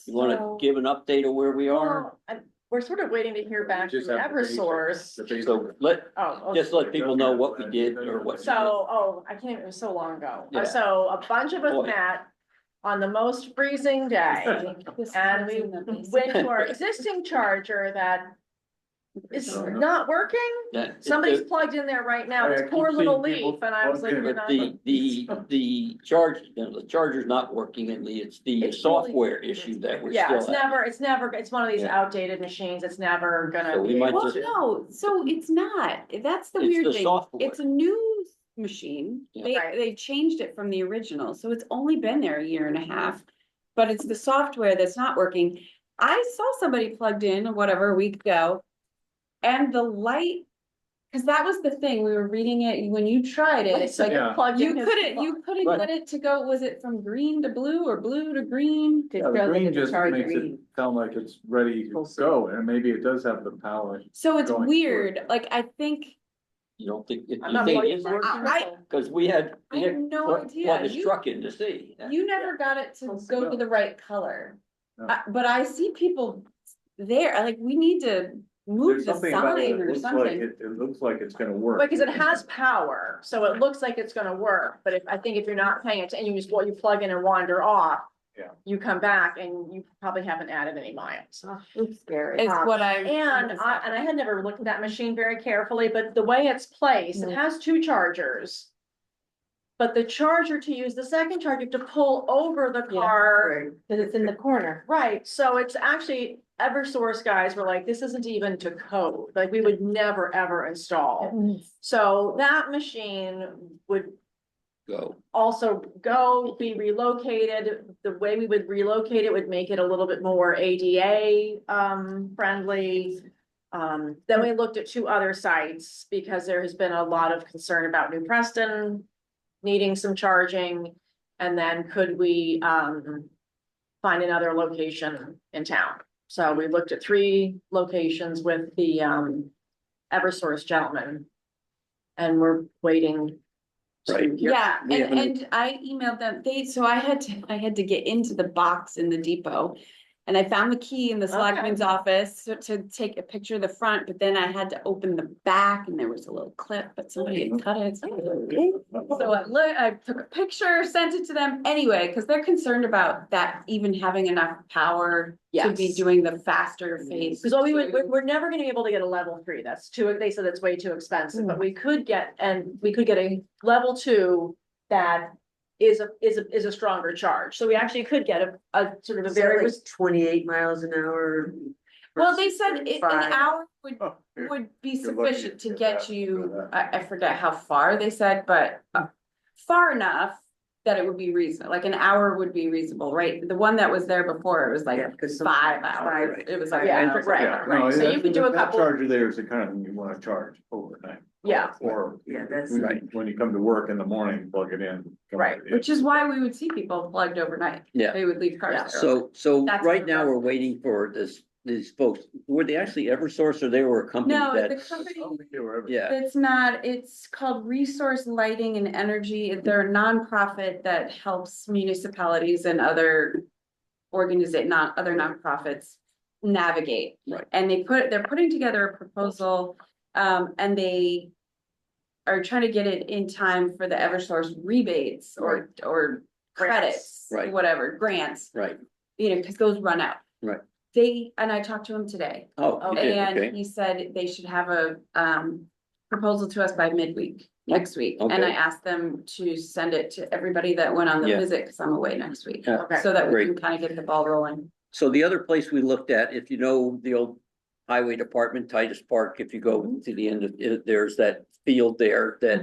[SPEAKER 1] wanna
[SPEAKER 3] So-
[SPEAKER 1] give an update of where we are?
[SPEAKER 3] Well, we're sort of waiting to hear back from
[SPEAKER 6] Just have the basics.
[SPEAKER 3] Eversource.
[SPEAKER 6] The basics.
[SPEAKER 1] So just let people know what we did or what.
[SPEAKER 3] So, I can't, it was so long ago.
[SPEAKER 1] Yeah.
[SPEAKER 3] So a bunch of us
[SPEAKER 1] Boy.
[SPEAKER 3] met on the most freezing day. And we went to our existing charger that is not working.
[SPEAKER 1] Yeah,
[SPEAKER 3] Somebody's plugged in there right now,
[SPEAKER 6] I
[SPEAKER 3] this
[SPEAKER 6] keep
[SPEAKER 3] poor little
[SPEAKER 6] seeing people
[SPEAKER 3] leaf, and I was like,
[SPEAKER 6] plug in,
[SPEAKER 3] you're
[SPEAKER 1] But
[SPEAKER 3] not.
[SPEAKER 1] the charger's not working, and it's the
[SPEAKER 3] It's really-
[SPEAKER 1] software issue that we're
[SPEAKER 3] Yeah,
[SPEAKER 1] still
[SPEAKER 3] it's
[SPEAKER 1] having.
[SPEAKER 3] it's one of these
[SPEAKER 1] Yeah.
[SPEAKER 3] outdated machines, it's never gonna.
[SPEAKER 1] So we
[SPEAKER 3] be
[SPEAKER 1] might
[SPEAKER 3] able
[SPEAKER 4] Well,
[SPEAKER 1] just-
[SPEAKER 3] to.
[SPEAKER 4] no, so it's not, that's the
[SPEAKER 1] It's
[SPEAKER 4] weird
[SPEAKER 1] the
[SPEAKER 4] thing,
[SPEAKER 1] software.
[SPEAKER 4] it's a new machine,
[SPEAKER 1] Yeah.
[SPEAKER 3] Right.
[SPEAKER 4] they changed it from the original, so it's only been there a year and a half. But it's the software that's not working, I saw somebody plugged in, or whatever, a week ago. And the light, cause that was the thing, we were reading it, when you tried it, it's like,
[SPEAKER 6] Yeah.
[SPEAKER 4] you couldn't
[SPEAKER 6] Right.
[SPEAKER 4] get it to go, was it from green to blue or blue to green?
[SPEAKER 6] Yeah, the green just makes it sound like it's ready to go, and maybe it does have the power.
[SPEAKER 4] So it's
[SPEAKER 6] Going
[SPEAKER 4] weird,
[SPEAKER 6] forward.
[SPEAKER 4] like, I think,
[SPEAKER 1] You don't think, you
[SPEAKER 3] I'm not
[SPEAKER 1] think
[SPEAKER 3] worried
[SPEAKER 1] it's
[SPEAKER 3] about
[SPEAKER 1] working?
[SPEAKER 4] I-
[SPEAKER 1] Cause we had.
[SPEAKER 4] I have no idea.
[SPEAKER 1] Plug his
[SPEAKER 4] You-
[SPEAKER 1] truck in to see.
[SPEAKER 4] you never got it to
[SPEAKER 6] Close
[SPEAKER 4] go
[SPEAKER 6] enough.
[SPEAKER 4] to the right color.
[SPEAKER 6] No.
[SPEAKER 4] But I see people there, like, we need to move
[SPEAKER 6] There's
[SPEAKER 4] the
[SPEAKER 6] something about it,
[SPEAKER 4] sign
[SPEAKER 6] it
[SPEAKER 4] or
[SPEAKER 6] looks like,
[SPEAKER 4] something.
[SPEAKER 6] it looks like it's gonna work.
[SPEAKER 3] Because it has power, so it looks like it's gonna work, but if, I think if you're not paying attention, you just, you plug in and wander off.
[SPEAKER 6] Yeah.
[SPEAKER 3] You come back and you probably haven't added any miles.
[SPEAKER 5] Oops, scary.
[SPEAKER 4] Is what I.
[SPEAKER 3] And I had never looked at that machine very carefully, but the way it's placed, it has two chargers. But the charger to use, the second charger to pull over the
[SPEAKER 5] Yeah.
[SPEAKER 3] car.
[SPEAKER 2] Right.
[SPEAKER 5] Cause it's in the corner.
[SPEAKER 3] Right, so it's actually, Eversource guys were like, this isn't even to code, like, we would never, ever install. So that machine would
[SPEAKER 1] Go.
[SPEAKER 3] also go, be relocated. The way we would relocate it would make it a little bit more ADA friendly. Then we looked at two other sites because there has been a lot of concern about New Preston needing some charging. And then could we find another location in town? So we looked at three locations with the Eversource gentleman. And we're waiting. to
[SPEAKER 1] Right.
[SPEAKER 3] hear
[SPEAKER 4] Yeah,
[SPEAKER 3] back.
[SPEAKER 1] We haven't-
[SPEAKER 4] and I emailed them, so I had to get into the box in the depot. And I found the key in the selectman's office to take a picture of the front, but then I had to open the back and there was a little clip, but somebody had cut it. So I took a picture, sent it to them anyway, because they're concerned about that even having enough power to be
[SPEAKER 3] Yes.
[SPEAKER 4] doing the faster phase.
[SPEAKER 3] Because we
[SPEAKER 4] two.
[SPEAKER 3] we're never gonna be able to get a level 3, that's too, they said it's way too expensive, but we could get a level 2 that is a stronger charge, so we actually could get a sort of a
[SPEAKER 2] Is that
[SPEAKER 3] very.
[SPEAKER 2] like 28 miles an hour?
[SPEAKER 4] Well, they said an
[SPEAKER 2] 5?
[SPEAKER 4] hour
[SPEAKER 6] Oh, here.
[SPEAKER 4] would be
[SPEAKER 6] You're lucky
[SPEAKER 4] sufficient to
[SPEAKER 6] to
[SPEAKER 4] get
[SPEAKER 6] get
[SPEAKER 4] you,
[SPEAKER 6] that.
[SPEAKER 4] I forget how far they said, but far enough that it would be reasonable, like an hour would be reasonable, right? The one that was there before, it was like
[SPEAKER 2] Yeah, 'cause some-
[SPEAKER 4] 5 hours,
[SPEAKER 1] Right.
[SPEAKER 4] it was like.
[SPEAKER 3] Yeah,
[SPEAKER 4] an hour.
[SPEAKER 3] right.
[SPEAKER 6] Yeah, no,
[SPEAKER 3] So you could do a
[SPEAKER 6] that
[SPEAKER 3] couple-
[SPEAKER 6] charger there is the kind of thing you wanna charge overnight.
[SPEAKER 3] Yeah.
[SPEAKER 6] Or.
[SPEAKER 2] Yeah, that's-
[SPEAKER 1] Right.
[SPEAKER 6] When you come to work in the morning, plug it in. come
[SPEAKER 3] Right,
[SPEAKER 6] in.
[SPEAKER 4] Which is why we would see people plugged overnight.
[SPEAKER 1] Yeah.
[SPEAKER 4] They would leave cars
[SPEAKER 3] Yeah.
[SPEAKER 4] there.
[SPEAKER 1] So
[SPEAKER 4] That's
[SPEAKER 1] right
[SPEAKER 4] the
[SPEAKER 1] now,
[SPEAKER 4] best.
[SPEAKER 1] we're waiting for these folks. Were they actually Eversource or they were a company
[SPEAKER 4] No, the
[SPEAKER 1] that?
[SPEAKER 4] company.
[SPEAKER 6] I don't think they were ever-
[SPEAKER 1] Yeah,
[SPEAKER 4] It's not, it's called Resource Lighting and Energy. They're a nonprofit that helps municipalities and other other nonprofits navigate.
[SPEAKER 1] Right.
[SPEAKER 4] And they're putting together a proposal, and they are trying to get it in time for the Eversource rebates or credits,
[SPEAKER 1] Right.
[SPEAKER 4] whatever, grants,
[SPEAKER 1] right.
[SPEAKER 4] because those run out.
[SPEAKER 1] Right.
[SPEAKER 4] And I talked to him today.
[SPEAKER 1] Oh, you did,
[SPEAKER 4] And
[SPEAKER 1] okay.
[SPEAKER 4] he said they should have a proposal to us by midweek, next week. And I
[SPEAKER 1] Okay.
[SPEAKER 4] asked them to send it to everybody that went on the
[SPEAKER 1] Yeah.
[SPEAKER 4] visit, because I'm away next week.
[SPEAKER 1] Yeah.
[SPEAKER 3] Okay.
[SPEAKER 4] So that we
[SPEAKER 1] Great.
[SPEAKER 4] can kind of get the ball rolling.
[SPEAKER 1] So the other place we looked at, if you know the old highway department, Titus Park, if you go to the end of it, there's that field there that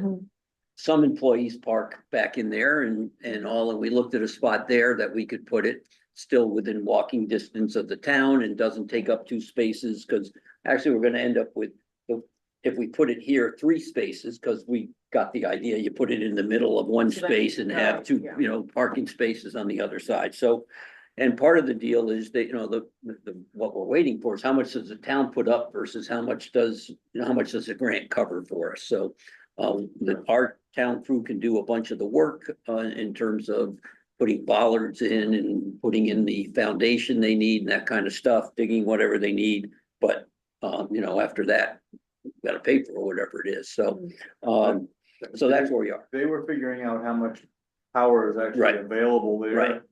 [SPEAKER 1] some employees park back in there and all, and we looked at a spot there that we could put it still within walking distance of the town and doesn't take up 2 spaces, because actually we're gonna end up with, if we put it here, 3 spaces, because we got the idea, you put it in the middle of one
[SPEAKER 3] So that-
[SPEAKER 1] space and have 2,
[SPEAKER 3] yeah.
[SPEAKER 1] parking spaces on the other side, so. And part of the deal is that, what we're waiting for is how much does the town put up versus how much does the grant cover for us, so. Our town crew can do a bunch of the work, in terms of putting bollards in and putting in the foundation they need and that kind of stuff, digging whatever they need, but, after that. We've got to pay for whatever it is, so, so that's where we are,
[SPEAKER 6] They were figuring out how much power is actually
[SPEAKER 1] Right.
[SPEAKER 6] available there.
[SPEAKER 1] Right.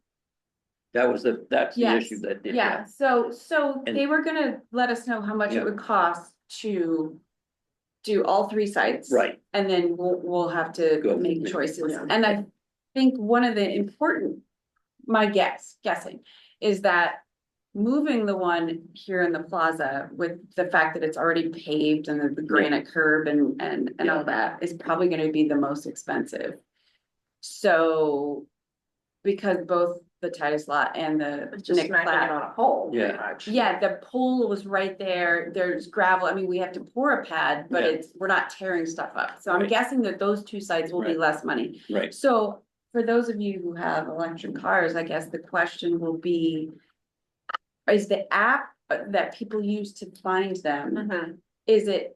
[SPEAKER 1] that's the
[SPEAKER 4] Yes.
[SPEAKER 1] issue that.
[SPEAKER 4] Yeah, so
[SPEAKER 1] And-
[SPEAKER 4] they were gonna let us know how much
[SPEAKER 1] Yeah.
[SPEAKER 4] it would cost to do all 3 sites.
[SPEAKER 1] Right,
[SPEAKER 4] And then we'll have to
[SPEAKER 1] Go.
[SPEAKER 4] make choices.
[SPEAKER 3] Yeah.
[SPEAKER 4] And I think one of the important, my guessing, is that moving the one here in the plaza with the fact that it's already paved and the granite curb and
[SPEAKER 1] Yeah.
[SPEAKER 4] all that is probably gonna be the most expensive. So, because both the Titus lot and the
[SPEAKER 3] It's just
[SPEAKER 4] Nick
[SPEAKER 3] smacking
[SPEAKER 4] plat.
[SPEAKER 3] it on a pole, pretty
[SPEAKER 1] Yeah.
[SPEAKER 3] much.
[SPEAKER 4] Yeah, the pole was right there. There's gravel. I mean, we have to pour a pad, but
[SPEAKER 1] Yeah.
[SPEAKER 4] we're not tearing stuff up. So I'm
[SPEAKER 1] Right.
[SPEAKER 4] guessing that those two sites will be
[SPEAKER 1] Right.
[SPEAKER 4] less money.
[SPEAKER 1] Right,
[SPEAKER 4] So for those of you who have electric cars, I guess the question will be, is the app that people use to find them,
[SPEAKER 3] Mhm.
[SPEAKER 4] is it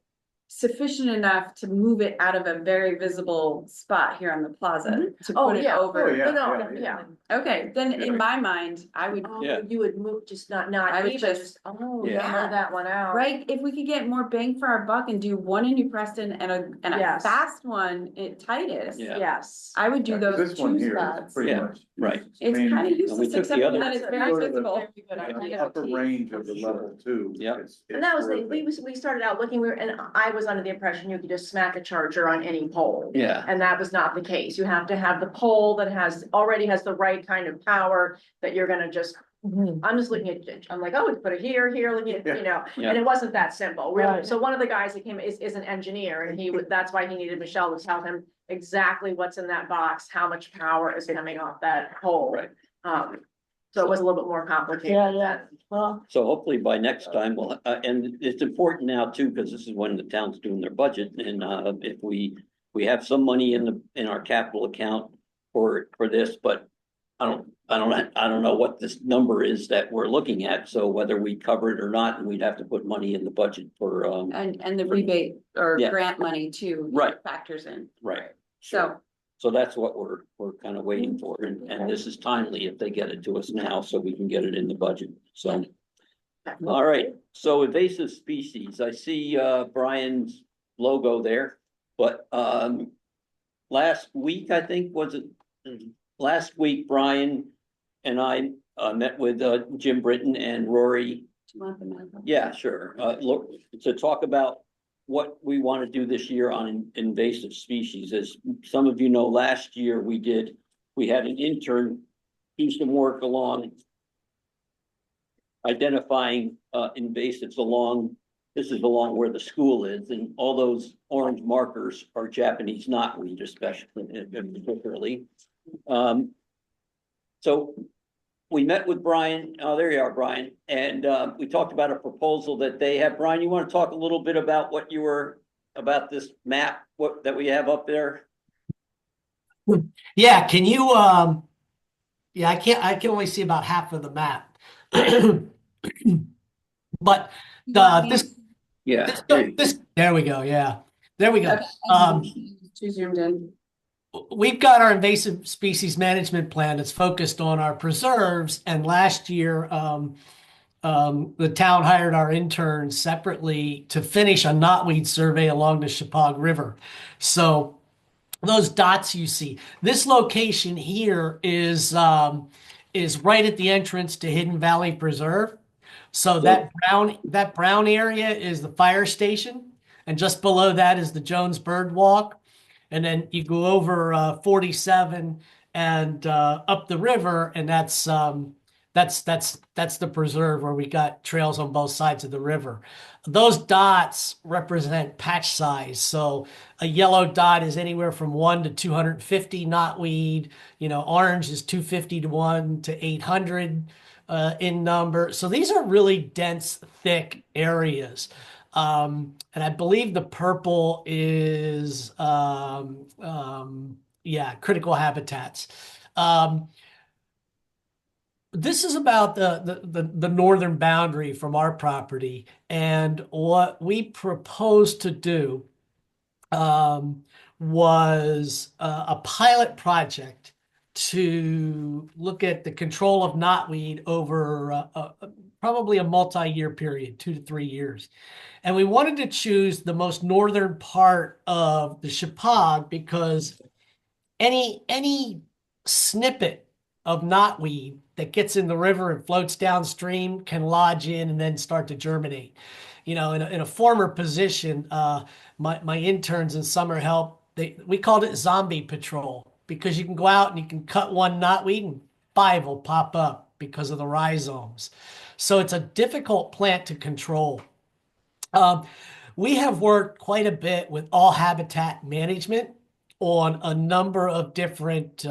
[SPEAKER 4] sufficient enough to move it out of a very visible spot here on the plaza? To
[SPEAKER 3] Oh,
[SPEAKER 4] put it
[SPEAKER 3] yeah.
[SPEAKER 4] over?
[SPEAKER 6] Oh, yeah.
[SPEAKER 3] No, no, yeah.
[SPEAKER 4] Okay, then in my mind, I would,
[SPEAKER 1] Yeah.
[SPEAKER 3] Oh, you would move, just not
[SPEAKER 4] I would
[SPEAKER 3] even,
[SPEAKER 4] just-
[SPEAKER 3] oh,
[SPEAKER 1] Yeah.
[SPEAKER 3] yeah, that one out.
[SPEAKER 4] right, if we could get more bang for our buck and do one in New Preston and a
[SPEAKER 3] Yes.
[SPEAKER 4] fast one at Titus.
[SPEAKER 1] Yeah.
[SPEAKER 3] Yes.
[SPEAKER 4] I would do those
[SPEAKER 6] This one
[SPEAKER 4] two
[SPEAKER 6] here is
[SPEAKER 4] spots.
[SPEAKER 6] pretty
[SPEAKER 1] Yeah,
[SPEAKER 6] much.
[SPEAKER 1] right.
[SPEAKER 4] It's
[SPEAKER 6] main-
[SPEAKER 4] kind of
[SPEAKER 1] we
[SPEAKER 4] useless,
[SPEAKER 1] took the
[SPEAKER 4] except
[SPEAKER 1] other-
[SPEAKER 4] that it's very
[SPEAKER 6] Sort of the-
[SPEAKER 4] visible.
[SPEAKER 6] The upper range of the level two.
[SPEAKER 1] Yeah.
[SPEAKER 3] And that was, we started out looking, and I was under the impression you could just smack a charger on any pole.
[SPEAKER 1] Yeah,
[SPEAKER 3] And that was not the case. You have to have the pole that already has the right kind of power that you're gonna just, I'm just looking at, I'm like, oh, we can put it here, looking at, you know,
[SPEAKER 1] Yeah.
[SPEAKER 3] and it wasn't that simple, really.
[SPEAKER 8] Right.
[SPEAKER 3] So one of the guys that came is an engineer, and that's why he needed Michelle to tell him exactly what's in that box, how much power is coming off that pole.
[SPEAKER 1] Right.
[SPEAKER 3] So it was a little bit more complicated.
[SPEAKER 8] Yeah, yeah. Well,
[SPEAKER 1] so hopefully by next time, and it's important now too, because this is when the town's doing their budget, and, if we have some money in our capital account for this, but I don't know what this number is that we're looking at, so whether we cover it or not, and we'd have to put money in the budget for,
[SPEAKER 4] And the rebate or
[SPEAKER 1] Yeah.
[SPEAKER 4] grant money too.
[SPEAKER 1] Right.
[SPEAKER 4] Factors in.
[SPEAKER 1] right.
[SPEAKER 4] So,
[SPEAKER 1] So that's what we're kind of waiting for, and this is timely if they get it to us now, so we can get it in the budget, so. All right, so invasive species, I see Brian's logo there, but last week, I think, was it? Last week, Brian and I met with Jim Britton and Rory.
[SPEAKER 4] do you want the medical?
[SPEAKER 1] Yeah, sure, look, to talk about what we want to do this year on invasive species. As some of you know, last year we had an intern do some work along identifying invasives this is along where the school is, and all those orange markers are Japanese knotweed, especially, particularly. So we met with Brian, oh, there you are, Brian, and we talked about a proposal that they have. Brian, you want to talk a little bit about about this map, that we have up there?
[SPEAKER 10] Yeah, can you, I can only see about half of the map. But
[SPEAKER 1] Yeah.
[SPEAKER 10] there we go, yeah, there we go.
[SPEAKER 4] Okay. Too zoomed in.
[SPEAKER 10] We've got our invasive species management plan that's focused on our preserves, and last year, the town hired our interns separately to finish a knotweed survey along the Chippewa River. So those dots you see, this location here is right at the entrance to Hidden Valley Preserve. So that brown area is the fire station, and just below that is the Jones Bird Walk. And then you go over 47 and up the river, and that's the preserve where we got trails on both sides of the river. Those dots represent patch size. So a yellow dot is anywhere from 1 to 250 knotweed. Orange is 250 to 1 to 800 in number. So these are really dense, thick areas. And I believe the purple is, critical habitats. This is about the northern boundary from our property, and what we proposed to do was a pilot project to look at the control of knotweed over probably a multi-year period, 2 to 3 years. And we wanted to choose the most northern part of the Chippewa because any snippet of knotweed that gets in the river and floats downstream can lodge in and then start to germinate. In a former position, my interns in summer help, we called it zombie patrol, because you can go out and you can cut one knotweed and 5 will pop up because of the rhizomes. So it's a difficult plant to control. We have worked quite a bit with All Habitat Management on a number of different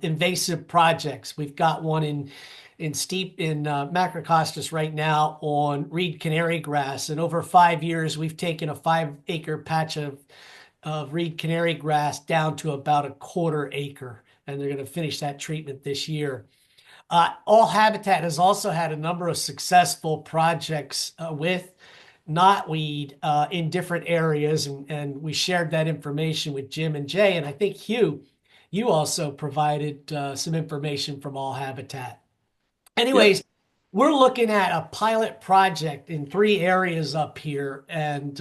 [SPEAKER 10] invasive projects. We've got one in Macrocostas right now on reed canary grass. And over 5 years, we've taken a 5-acre patch of reed canary grass down to about a 1/4 acre. And they're going to finish that treatment this year. All Habitat has also had a number of successful projects with knotweed in different areas. And we shared that information with Jim and Jay. And I think Hugh, you also provided some information from All Habitat. Anyways, we're looking at a pilot project in 3 areas up here. And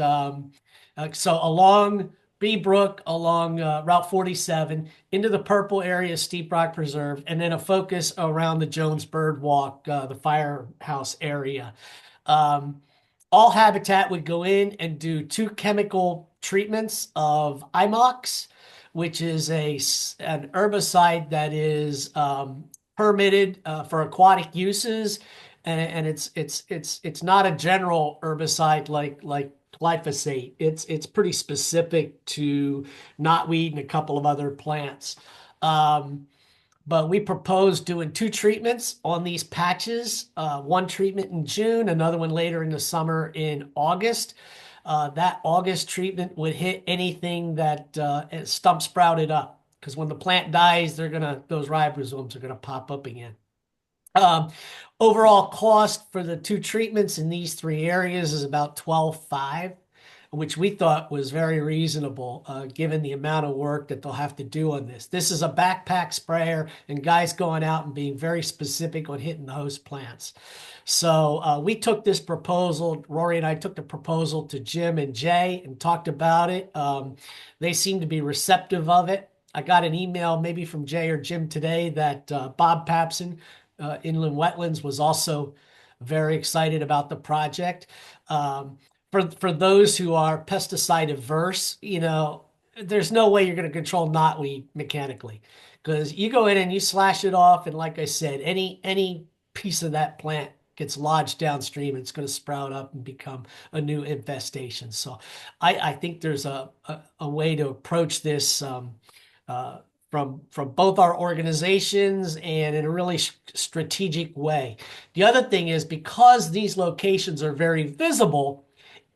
[SPEAKER 10] so along Bee Brook, along Route 47, into the purple area, Steep Rock Preserve, and then a focus around the Jones Bird Walk, the firehouse area. All Habitat would go in and do 2 chemical treatments of IMOX, which is an herbicide that is permitted for aquatic uses, and it's not a general herbicide like glyphosate. It's pretty specific to knotweed and a couple of other plants. But we propose doing 2 treatments on these patches, 1 treatment in June, another one later in the summer in August. That August treatment would hit anything that stump sprouted up. Because when the plant dies, those ribosomes are gonna pop up again. Overall cost for the 2 treatments in these 3 areas is about $12,500, which we thought was very reasonable, given the amount of work that they'll have to do on this. This is a backpack sprayer, and guys going out and being very specific on hitting the host plants. So we took this proposal, Rory and I took the proposal to Jim and Jay and talked about it. They seemed to be receptive of it. I got an email maybe from Jay or Jim today that Bob Papson, Inland Wetlands, was also very excited about the project. For those who are pesticide averse, there's no way you're going to control knotweed mechanically, because you go in and you slash it off, and like I said, any piece of that plant gets lodged downstream, and it's going to sprout up and become a new infestation. So I think there's a way to approach this from both our organizations and in a really strategic way. The other thing is, because these locations are very visible,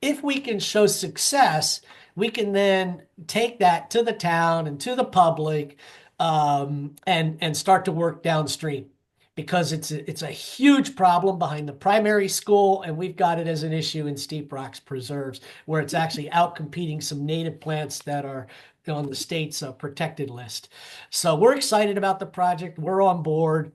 [SPEAKER 10] if we can show success, we can then take that to the town and to the public, and start to work downstream, because it's a huge problem behind the primary school, and we've got it as an issue in Steep Rocks Preserves, where it's actually outcompeting some native plants that are on the state's protected list. So we're excited about the project. We're on board.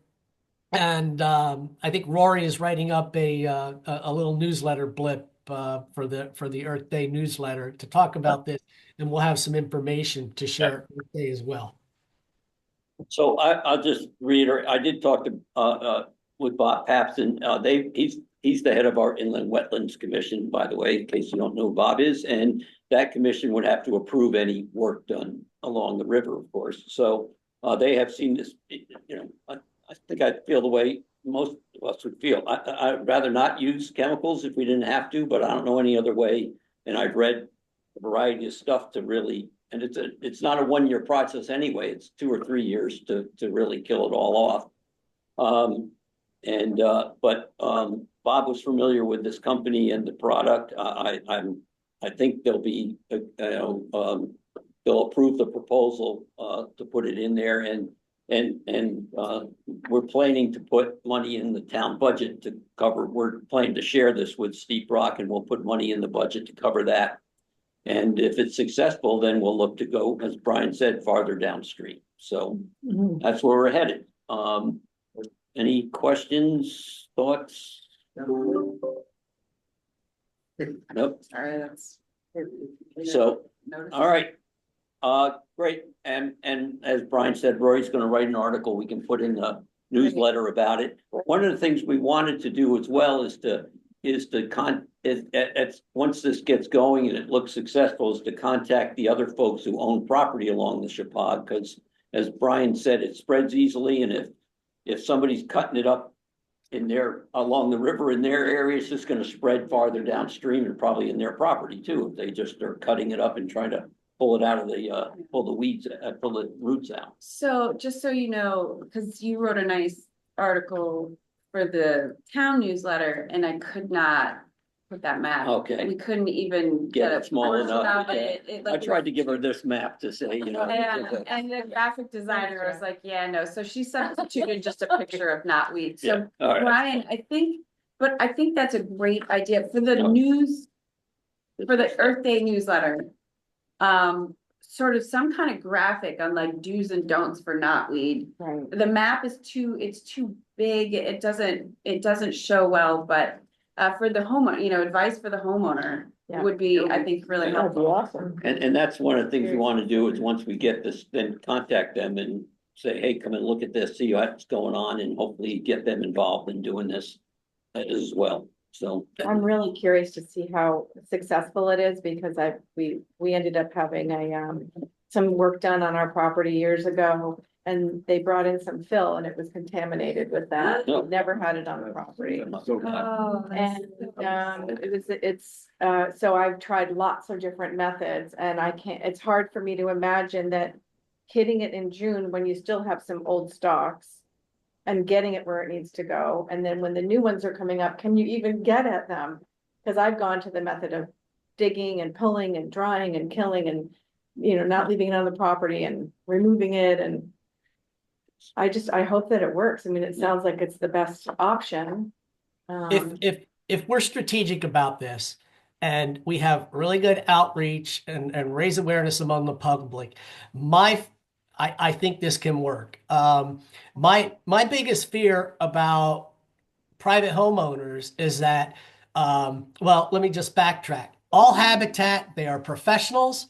[SPEAKER 10] And I think Rory is writing up a little newsletter blip for the Earth Day newsletter to talk about this, and we'll have some information to share at Earth Day as well.
[SPEAKER 1] So I'll just reiterate, I did talk to with Bob Papson. He's the head of our Inland Wetlands Commission, by the way, in case you don't know who Bob is, and that commission would have to approve any work done along the river, of course. So they have seen this, I think I feel the way most of us would feel. I'd rather not use chemicals if we didn't have to, but I don't know any other way. And I've read a variety of stuff to really, and it's not a 1-year process anyway. It's 2 or 3 years to really kill it all off. But Bob was familiar with this company and the product. I think they'll be, they'll approve the proposal to put it in there, and we're planning to put money in the town budget to cover. We're planning to share this with Steep Rock, and we'll put money in the budget to cover that. And if it's successful, then we'll look to go, as Brian said, farther downstream. So that's where we're headed. Any questions, thoughts? Nope.
[SPEAKER 2] Sorry, that's.
[SPEAKER 1] So, all right. Great. And as Brian said, Rory's going to write an article we can put in the newsletter about it. One of the things we wanted to do as well is once this gets going and it looks successful, is to contact the other folks who own property along the Chippewa, because as Brian said, it spreads easily, and if somebody's cutting it up along the river in their area, it's just going to spread farther downstream and probably in their property too, if they just are cutting it up and trying to pull it out of the, pull the weeds, pull the roots out.
[SPEAKER 4] So just so you know, because you wrote a nice article for the town newsletter and I could not put that map.
[SPEAKER 1] Okay.
[SPEAKER 4] We couldn't even
[SPEAKER 1] Get
[SPEAKER 4] get
[SPEAKER 1] it
[SPEAKER 4] a
[SPEAKER 1] small
[SPEAKER 4] portion
[SPEAKER 1] enough,
[SPEAKER 4] of
[SPEAKER 1] yeah.
[SPEAKER 4] it. It,
[SPEAKER 1] I
[SPEAKER 4] like,
[SPEAKER 1] tried to give her this map to say, you know.
[SPEAKER 4] And the graphic designer was like, yeah, no, so she substituted just a picture of knotweed.
[SPEAKER 1] Yeah,
[SPEAKER 4] So
[SPEAKER 1] all right.
[SPEAKER 4] Brian, I think that's a great idea for the
[SPEAKER 1] No.
[SPEAKER 4] news, for the Earth Day newsletter. Sort of some kind of graphic on like do's and don'ts for knotweed.
[SPEAKER 5] Right.
[SPEAKER 4] The map is it's too big, it doesn't show well, but for the homeowner, advice for the homeowner
[SPEAKER 5] Yeah.
[SPEAKER 4] would be, I think, really
[SPEAKER 8] That'd be
[SPEAKER 4] helpful.
[SPEAKER 8] awesome.
[SPEAKER 1] And that's one of the things we want to do is once we get this, then contact them and say, hey, come and look at this, see what's going on, and hopefully get them involved in doing this as well. So,
[SPEAKER 5] I'm really curious to see how successful it is because we ended up having some work done on our property years ago. And they brought in some fill and it was contaminated with that.
[SPEAKER 1] Oh.
[SPEAKER 5] Never had it on the property.
[SPEAKER 4] Oh,
[SPEAKER 5] And so I've tried lots of different methods and it's hard for me to imagine that hitting it in June when you still have some old stalks and getting it where it needs to go. And then when the new ones are coming up, can you even get at them? Because I've gone to the method of digging and pulling and drying and killing and, not leaving it on the property and removing it. And I hope that it works. I mean, it sounds like it's the best option.
[SPEAKER 10] If we're strategic about this and we have really good outreach and raise awareness among the public, I think this can work. My biggest fear about private homeowners is that, well, let me just backtrack. All Habitat, they are professionals.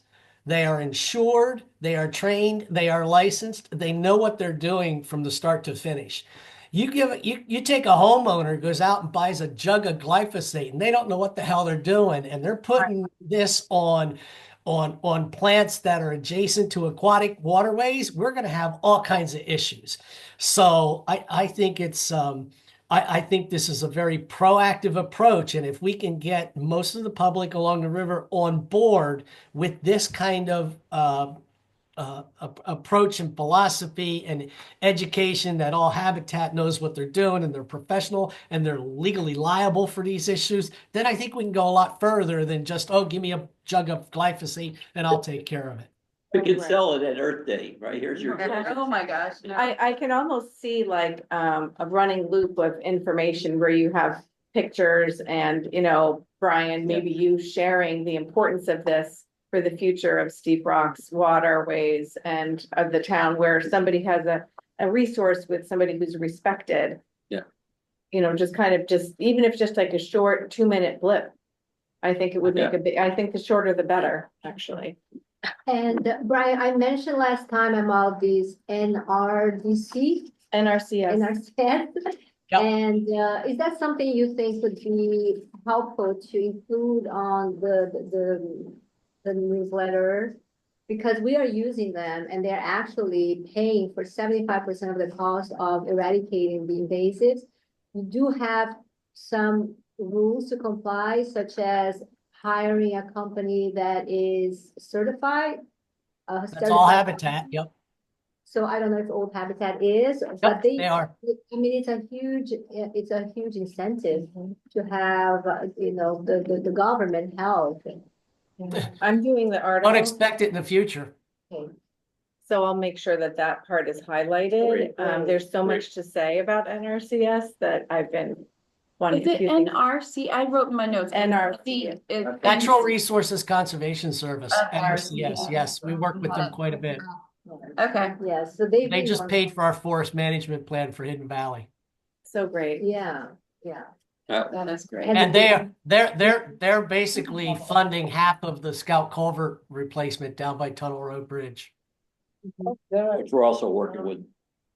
[SPEAKER 10] They are insured, they are trained, they are licensed, they know what they're doing from the start to finish. You take a homeowner, goes out and buys a jug of glyphosate and they don't know what the hell they're doing. And they're putting this on plants that are adjacent to aquatic waterways. We're going to have all kinds of issues. So I think it's, I think this is a very proactive approach. And if we can get most of the public along the river on board with this kind of approach and philosophy and education, that All Habitat knows what they're doing and they're professional and they're legally liable for these issues, then I think we can go a lot further than just, oh, give me a jug of glyphosate and I'll take care of it.
[SPEAKER 1] we can sell it at Earth Day, right? Here's your.
[SPEAKER 4] oh my gosh. no.
[SPEAKER 5] I can almost see like a running loop of information where you have pictures and, Brian, maybe you sharing the importance of this for the future of Steep Rock's waterways and of the town where somebody has a resource with somebody who's respected.
[SPEAKER 1] Yeah.
[SPEAKER 5] Just kind of even if just like a short 2-minute blip, I think it would make I think the shorter the better, actually.
[SPEAKER 9] And Brian, I mentioned last time about this NRDC,
[SPEAKER 5] NRCS.
[SPEAKER 9] NRCS.
[SPEAKER 10] Yep.
[SPEAKER 9] And is that something you think would be helpful to include on the newsletter? Because we are using them and they're actually paying for 75% of the cost of eradicating the invasives. We do have some rules to comply, such as hiring a company that is certified.
[SPEAKER 10] That's All Habitat, yep.
[SPEAKER 9] So I don't know if Old Habitat is, but
[SPEAKER 10] Yep, they are.
[SPEAKER 9] I mean, it's a huge incentive to have, the government help.
[SPEAKER 5] I'm doing the article.
[SPEAKER 10] Don't expect it in the future.
[SPEAKER 5] So I'll make sure that part is highlighted.
[SPEAKER 1] Great.
[SPEAKER 5] There's so much to say about NRCS that I've been wanting
[SPEAKER 4] Is it
[SPEAKER 5] to.
[SPEAKER 4] NRC? I wrote in my notes.
[SPEAKER 5] NRC.
[SPEAKER 10] Natural Resources Conservation Service,
[SPEAKER 4] NRC.
[SPEAKER 10] NRCS, yes, we work with them quite a bit.
[SPEAKER 4] Okay.
[SPEAKER 9] Yes, so
[SPEAKER 10] They just paid for our forest management plan for Hidden Valley.
[SPEAKER 5] So great.
[SPEAKER 9] Yeah.
[SPEAKER 4] That is great.
[SPEAKER 9] And-
[SPEAKER 10] And they're basically funding half of the Scout Culvert replacement down by Tunnel Road Bridge.
[SPEAKER 1] Which we're also working with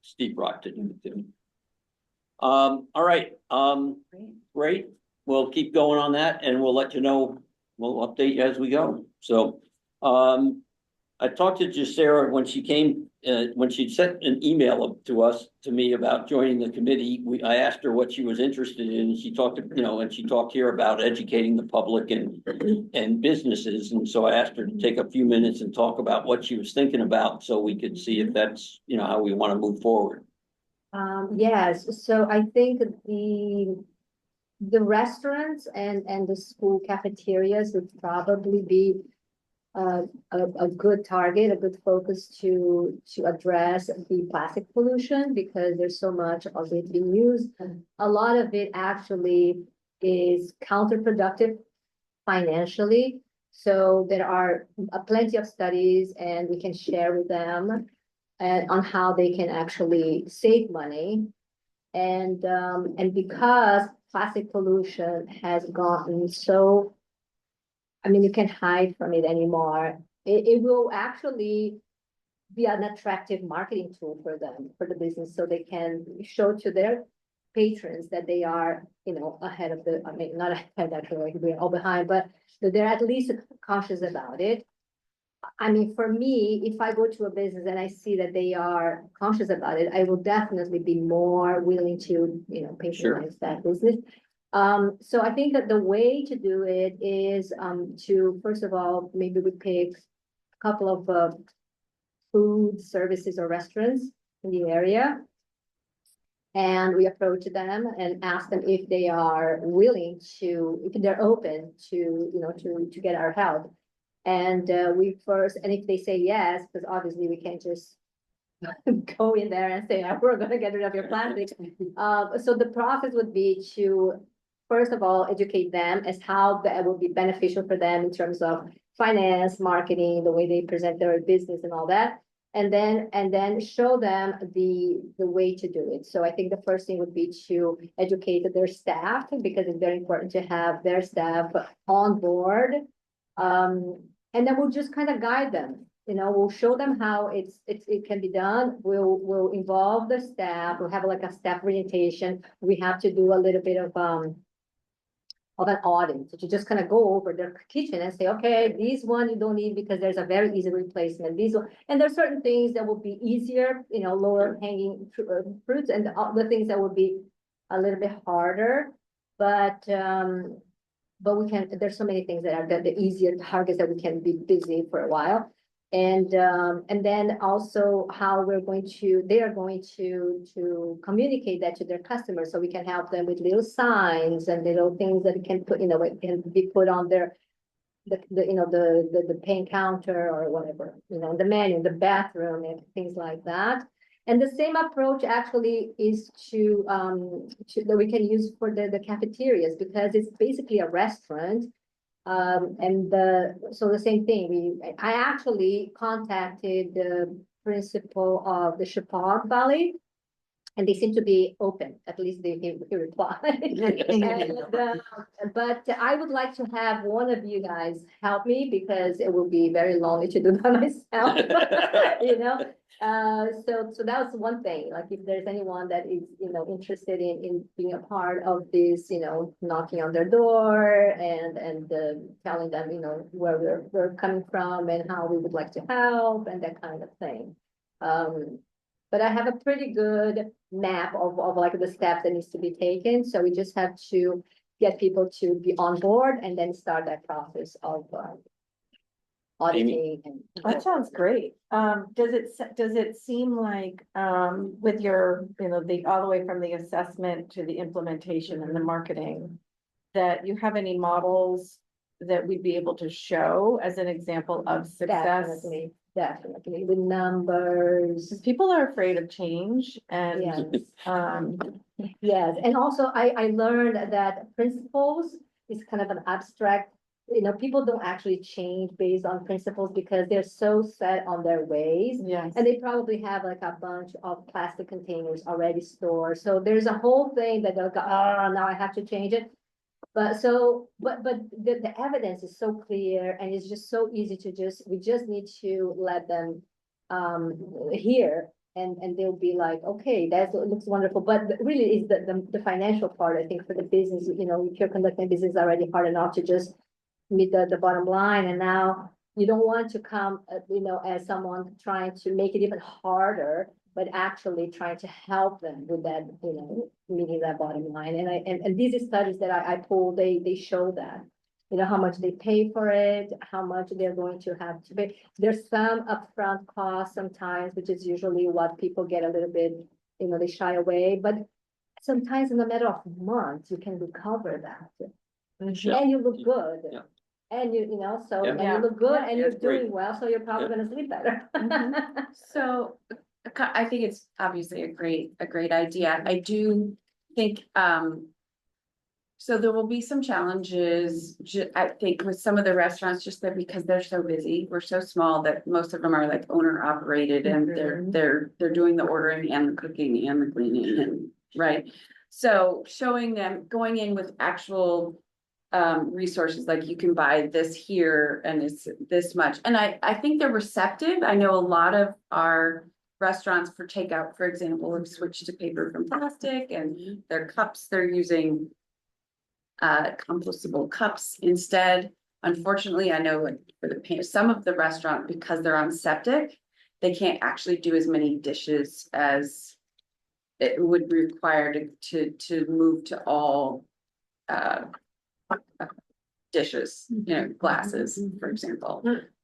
[SPEAKER 1] Steep Rock to do too. All right, great. We'll keep going on that and we'll let you know, we'll update you as we go. So, I talked to Jacera when she came, when she sent an email to me about joining the committee. I asked her what she was interested in. She talked, and she talked here about educating the public and businesses. And so I asked her to take a few minutes and talk about what she was thinking about so we could see if that's, how we want to move forward.
[SPEAKER 9] Yes, so I think the restaurants and the school cafeterias would probably be a good target, a good focus to address the plastic pollution, because there's so much of it being used. A lot of it actually is counterproductive financially. So there are plenty of studies, and we can share with them on how they can actually save money. And because plastic pollution has gotten so, I mean, you can't hide from it anymore. It will actually be an attractive marketing tool for them, for the business, so they can show to their patrons that they are, ahead of I mean, not ahead, actually, we're all behind, but that they're at least cautious about it. I mean, for me, if I go to a business and I see that they are conscious about it, I will definitely be more willing to, patronize that business. So I think that the way to do it is to, first of all, maybe we pick a couple of food services or restaurants in the area. And we approach them and ask them if they are willing to, if they're open to, to get our help. And and if they say yes, because obviously we can't just go in there and say, we're gonna get rid of your plastic. So the process would be to, first of all, educate them as how that will be beneficial for them in terms of finance, marketing, the way they present their business and all that. And then show them the way to do it. So I think the first thing would be to educate their staff, because it's very important to have their staff on board. And then we'll just kind of guide them, we'll show them how it can be done. We'll involve the staff. We'll have like a staff orientation. We have to do a little bit of an audit, to just kind of go over their kitchen and say, okay, these one you don't need because there's a very easy replacement. These one, and there's certain things that will be easier, lower hanging fruits, and the things that would be a little bit harder. But we can, there's so many things that are the easier targets that we can be busy for a while. And then also how they are going to communicate that to their customers, so we can help them with little signs and little things that can put, can be put on their, the paying counter or whatever, the menu, the bathroom, and things like that. And the same approach actually is that we can use for the cafeterias, because it's basically a restaurant. So the same thing, I actually contacted the principal of the Chippewa Valley, and they seem to be open, at least they replied. But I would like to have one of you guys help me, because it will be very lonely to do by myself, So that was one thing, like if there's anyone that is, interested in being a part of this, knocking on their door and telling them, where we're coming from and how we would like to help and that kind of thing. But I have a pretty good map of like the steps that needs to be taken. So we just have to get people to be on board and then start that process of auditing.
[SPEAKER 5] That sounds great. Does it seem like, with your, all the way from the assessment to the implementation and the marketing, that you have any models that we'd be able to show as an example of success?
[SPEAKER 9] Definitely, the numbers.
[SPEAKER 5] Because people are afraid of change and,
[SPEAKER 9] Yes, and also I learned that principles is kind of an abstract, people don't actually change based on principles because they're so set on their ways.
[SPEAKER 5] yes.
[SPEAKER 9] And they probably have like a bunch of plastic containers already stored. So there's a whole thing that they'll go, oh, now I have to change it. But the evidence is so clear, and it's just so easy we just need to let them hear, and they'll be like, okay, that looks wonderful. But really is the financial part, I think, for the business, if you're conducting business already hard enough to just meet the bottom line, and now you don't want to come, as someone trying to make it even harder, but actually trying to help them with that, meeting that bottom line. And these studies that I pulled, they show that. How much they pay for it, how much they're going to have to pay. There's some upfront costs sometimes, which is usually what people get a little bit, they shy away, but sometimes in a matter of months, you can recover that.
[SPEAKER 1] Yeah.
[SPEAKER 9] And you look good.
[SPEAKER 1] Yeah.
[SPEAKER 9] And so,
[SPEAKER 1] Yeah.
[SPEAKER 9] and you look good and you're
[SPEAKER 1] That's great.
[SPEAKER 9] doing well, so you're probably
[SPEAKER 1] Yeah.
[SPEAKER 9] gonna sleep better.
[SPEAKER 4] So I think it's obviously a great idea. I do think, so there will be some challenges, I think with some of the restaurants, just that because they're so busy, we're so small that most of them are like owner operated and they're doing the ordering and the cooking and the cleaning and, right? So showing them, going in with actual resources, like you can buy this here and it's this much. And I think they're receptive. I know a lot of our restaurants for takeout, for example, have switched to paper from plastic and their cups, they're using compostable cups instead. Unfortunately, I know for some of the restaurant, because they're on septic, they can't actually do as many dishes as it would require to move to all dishes, glasses, for example.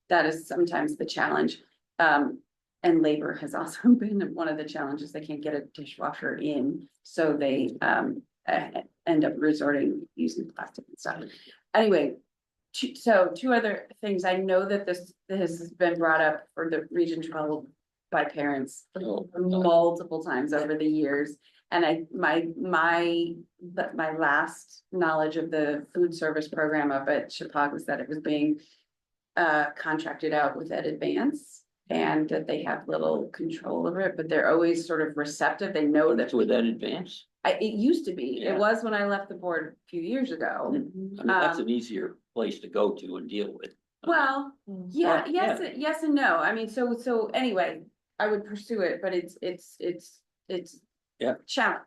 [SPEAKER 4] That is sometimes the challenge. And labor has also been one of the challenges. They can't get a dishwasher in, so they end up resorting using plastic and stuff. Anyway, two other things. I know that this has been brought up for the Region 12 by parents multiple times over the years. And my last knowledge of the food service program up at Chappaq was that it was being contracted out with Ed Advance, and that they have little control over it, but they're always sort of receptive. They know that.
[SPEAKER 1] That's with that advance.
[SPEAKER 4] It used to be.
[SPEAKER 1] Yeah.
[SPEAKER 4] It was when I left the board a few years ago.
[SPEAKER 1] I mean, that's an easier place to go to and deal with.
[SPEAKER 4] Well, yeah,
[SPEAKER 1] Yeah.
[SPEAKER 4] yes and no. I mean, so anyway, I would pursue it, but it's
[SPEAKER 1] Yeah.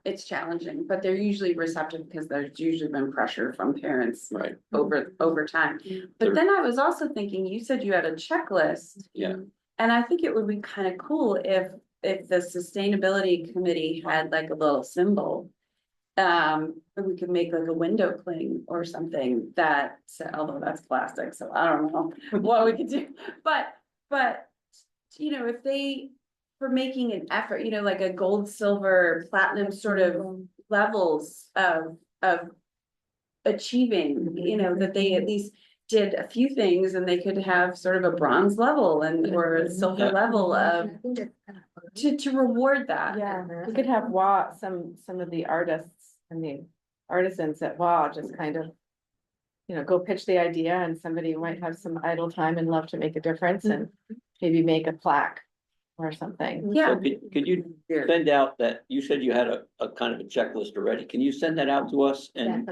[SPEAKER 4] it's challenging, but they're usually receptive because there's usually been pressure from parents
[SPEAKER 1] Right.
[SPEAKER 4] over time. But then I was also thinking, you said you had a checklist.
[SPEAKER 1] Yeah.
[SPEAKER 4] And I think it would be kind of cool if the sustainability committee had like a little symbol. We could make like a window cling or something that, although that's plastic, so I don't know what we could do. But, if they were making an effort, like a gold, silver, platinum sort of levels of achieving, that they at least did a few things and they could have sort of a bronze level or a silver
[SPEAKER 1] Yeah.
[SPEAKER 4] level of,
[SPEAKER 9] I think that's kind of fun.
[SPEAKER 4] to reward that.
[SPEAKER 5] Yeah, we could have some of the artists and the artisans at WA just kind of, go pitch the idea, and somebody might have some idle time and love to make a difference and maybe make a plaque or something.
[SPEAKER 4] Yeah.
[SPEAKER 1] So could you send out that, you said you had a kind of a checklist already. Can you send that out to us? And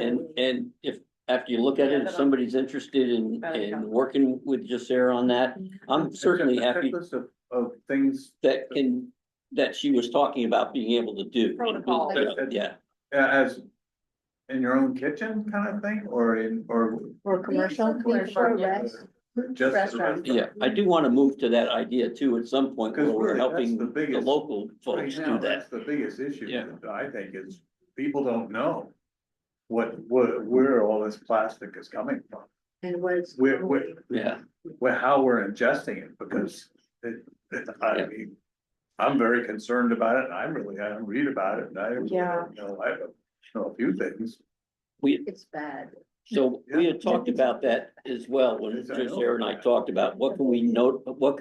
[SPEAKER 1] if, after you look at it, if somebody's interested in working with Jacera on that, I'm certainly
[SPEAKER 6] A
[SPEAKER 1] happy
[SPEAKER 6] checklist of things.
[SPEAKER 1] that she was talking about being able to do.
[SPEAKER 9] Protocol.
[SPEAKER 1] Yeah,
[SPEAKER 6] As in your own kitchen kind of thing, or
[SPEAKER 9] Commercial.
[SPEAKER 6] just.
[SPEAKER 9] Restaurant.
[SPEAKER 1] yeah. I do want to move to that idea too at some point where
[SPEAKER 6] Because
[SPEAKER 1] we're
[SPEAKER 6] really,
[SPEAKER 1] helping
[SPEAKER 6] that's the
[SPEAKER 1] the
[SPEAKER 6] biggest-
[SPEAKER 1] local
[SPEAKER 6] Right
[SPEAKER 1] folks
[SPEAKER 6] now,
[SPEAKER 1] do
[SPEAKER 6] that's
[SPEAKER 1] that.
[SPEAKER 6] the biggest issue,
[SPEAKER 1] Yeah.
[SPEAKER 6] I think, is people don't know where all this plastic is coming from.
[SPEAKER 2] And what's.
[SPEAKER 1] Yeah,
[SPEAKER 6] How we're ingesting it, because I mean, I'm very concerned about it, and I read about it, and I know a few things.
[SPEAKER 9] It's bad.
[SPEAKER 1] so we had talked about that as well when
[SPEAKER 6] Yes, I know.
[SPEAKER 1] Jacera and I talked about what can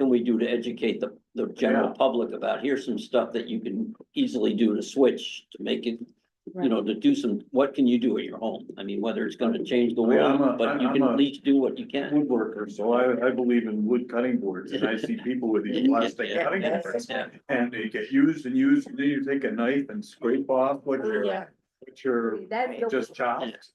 [SPEAKER 1] we do to educate the general
[SPEAKER 6] Yeah.
[SPEAKER 1] public about, here's some stuff that you can easily do to switch, to make it, to do what can you do at your home? I mean, whether it's gonna change the
[SPEAKER 6] I mean,
[SPEAKER 1] world, but you can at least do what you can.
[SPEAKER 6] Woodworker, so I believe in wood cutting boards, and I see people with these plastic
[SPEAKER 1] Yeah.
[SPEAKER 6] cutting boards. And they get used, and then you take a knife and scrape off what you're
[SPEAKER 9] That's the-
[SPEAKER 6] just chopped.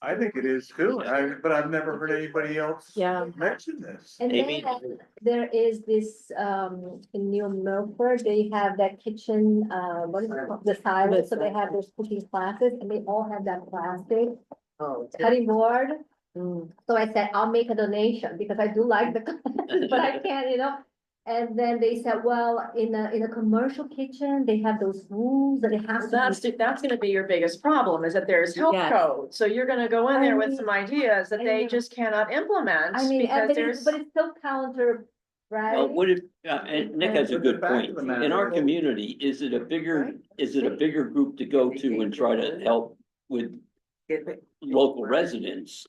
[SPEAKER 6] I think it is too, but I've never heard anybody else mention this.
[SPEAKER 9] And
[SPEAKER 1] Amy?
[SPEAKER 9] then there is this, in New Milford, they have that kitchen, what is it called? The silence, so they have those cooking classes, and they all have that plastic
[SPEAKER 2] Oh,
[SPEAKER 9] cutting board.
[SPEAKER 5] Mm.
[SPEAKER 9] So I said, I'll make a donation because I do like the, but I can't, you know. And then they said, well, in a commercial kitchen, they have those rules that it has to be.
[SPEAKER 3] That's gonna be your biggest problem, is that there's health
[SPEAKER 5] Yes.
[SPEAKER 3] code, so you're gonna go in there with
[SPEAKER 9] I
[SPEAKER 3] some ideas that
[SPEAKER 9] I
[SPEAKER 3] they
[SPEAKER 9] know.
[SPEAKER 3] just cannot implement.
[SPEAKER 9] I mean,
[SPEAKER 3] Because
[SPEAKER 9] but
[SPEAKER 3] there's.
[SPEAKER 9] it's still counter, right?
[SPEAKER 1] Well, what if, and Nick has a
[SPEAKER 6] But the
[SPEAKER 1] good
[SPEAKER 6] fact
[SPEAKER 1] point.
[SPEAKER 6] of the matter
[SPEAKER 1] In our
[SPEAKER 6] is-
[SPEAKER 1] community, is it a bigger group to go to and try to help with local residents?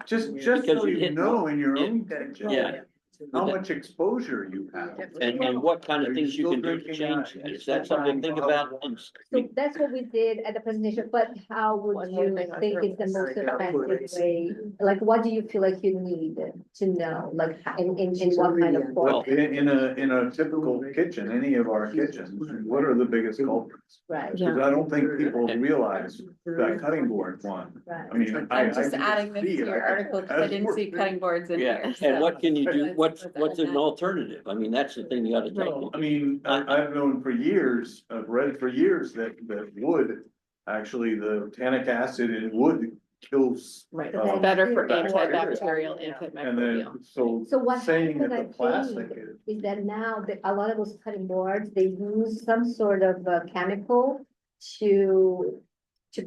[SPEAKER 6] Just
[SPEAKER 1] Because
[SPEAKER 6] so
[SPEAKER 1] you
[SPEAKER 6] you
[SPEAKER 1] hit-
[SPEAKER 6] know in your own kitchen,
[SPEAKER 1] Yeah,
[SPEAKER 6] how much exposure you have.
[SPEAKER 1] and what kind
[SPEAKER 6] Are
[SPEAKER 1] of
[SPEAKER 6] you
[SPEAKER 1] things you
[SPEAKER 6] still
[SPEAKER 1] can do to
[SPEAKER 6] drinking
[SPEAKER 1] change
[SPEAKER 6] that?
[SPEAKER 1] that? Is that something to think about? And
[SPEAKER 9] So that's what we did at the presentation, but how would
[SPEAKER 3] One more
[SPEAKER 9] you
[SPEAKER 3] thing I
[SPEAKER 9] think is the most effective way? Like, what do you feel like you need to know, like, in what kind of
[SPEAKER 6] Well,
[SPEAKER 9] form?
[SPEAKER 6] in a typical kitchen, any of our kitchens, what are the biggest culprits?
[SPEAKER 9] Right,
[SPEAKER 5] Yeah.
[SPEAKER 6] Because I don't think people realize that cutting board one.
[SPEAKER 9] right.
[SPEAKER 6] I mean,
[SPEAKER 4] I'm just
[SPEAKER 6] I
[SPEAKER 4] adding this to
[SPEAKER 6] see it.
[SPEAKER 4] your article because I didn't see cutting boards in
[SPEAKER 1] Yeah,
[SPEAKER 4] here.
[SPEAKER 1] and
[SPEAKER 4] so
[SPEAKER 1] what can you do?
[SPEAKER 4] let's-
[SPEAKER 1] What's
[SPEAKER 4] let's add
[SPEAKER 1] an
[SPEAKER 4] that.
[SPEAKER 1] alternative? I mean, that's the thing you gotta
[SPEAKER 6] No,
[SPEAKER 1] take.
[SPEAKER 6] I mean, I've known for years, I've read for years that wood, actually, the tannic acid in wood kills.
[SPEAKER 5] Right,
[SPEAKER 9] Uh,
[SPEAKER 5] better for
[SPEAKER 6] bacteria.
[SPEAKER 5] antibacterial,
[SPEAKER 6] And
[SPEAKER 5] antimicrobial.
[SPEAKER 6] then, so
[SPEAKER 9] So what
[SPEAKER 6] saying that
[SPEAKER 9] happened,
[SPEAKER 6] the
[SPEAKER 9] I
[SPEAKER 6] plastic
[SPEAKER 9] think,
[SPEAKER 6] is.
[SPEAKER 9] is that now that a lot of those cutting boards, they use some sort of chemical to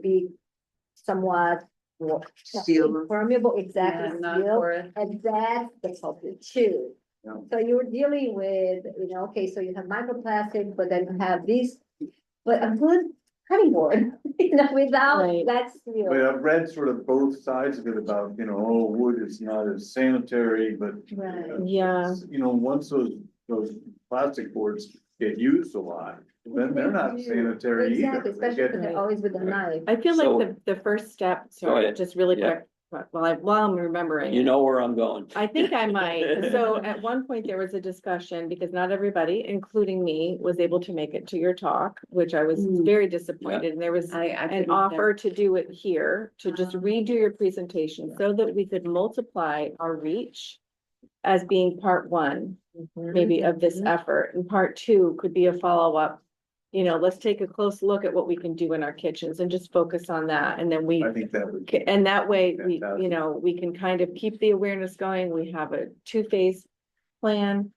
[SPEAKER 9] be somewhat well,
[SPEAKER 2] Steel.
[SPEAKER 9] impermeable,
[SPEAKER 4] Yeah,
[SPEAKER 9] exactly,
[SPEAKER 4] not
[SPEAKER 9] steel,
[SPEAKER 4] porous.
[SPEAKER 9] and that's the culprit too.
[SPEAKER 6] Yeah.
[SPEAKER 9] So you're dealing with, you know, okay, so you have microplastic, but then you have these, but a good cutting board, you know, without
[SPEAKER 5] Right.
[SPEAKER 9] that steel.
[SPEAKER 6] But I've read sort of both sides of it about, oh, wood is not as sanitary, but.
[SPEAKER 9] Right.
[SPEAKER 5] Yeah.
[SPEAKER 6] Once those plastic boards get used a lot, then they're not sanitary either.
[SPEAKER 9] Exactly,
[SPEAKER 6] They
[SPEAKER 9] especially
[SPEAKER 6] get-
[SPEAKER 9] because they're always with a knife.
[SPEAKER 5] I feel
[SPEAKER 1] So-
[SPEAKER 5] like the first step, sorry,
[SPEAKER 1] ahead.
[SPEAKER 5] just really
[SPEAKER 1] Yeah.
[SPEAKER 5] quick, while I'm remembering.
[SPEAKER 1] You know where I'm going.
[SPEAKER 5] I think I might. So at one point there was a discussion because not everybody, including me, was able to make it to your talk, which I was very disappointed. And there was an offer to do it here, to just redo your presentation so that we could multiply our reach as being part one, maybe of this effort. And part two could be a follow-up. Let's take a close look at what we can do in our kitchens and just focus on that. And then we.
[SPEAKER 6] I think that would.
[SPEAKER 5] And that way, we,
[SPEAKER 6] Fantastic.
[SPEAKER 5] we can kind of keep the awareness going. We have a two-phase plan.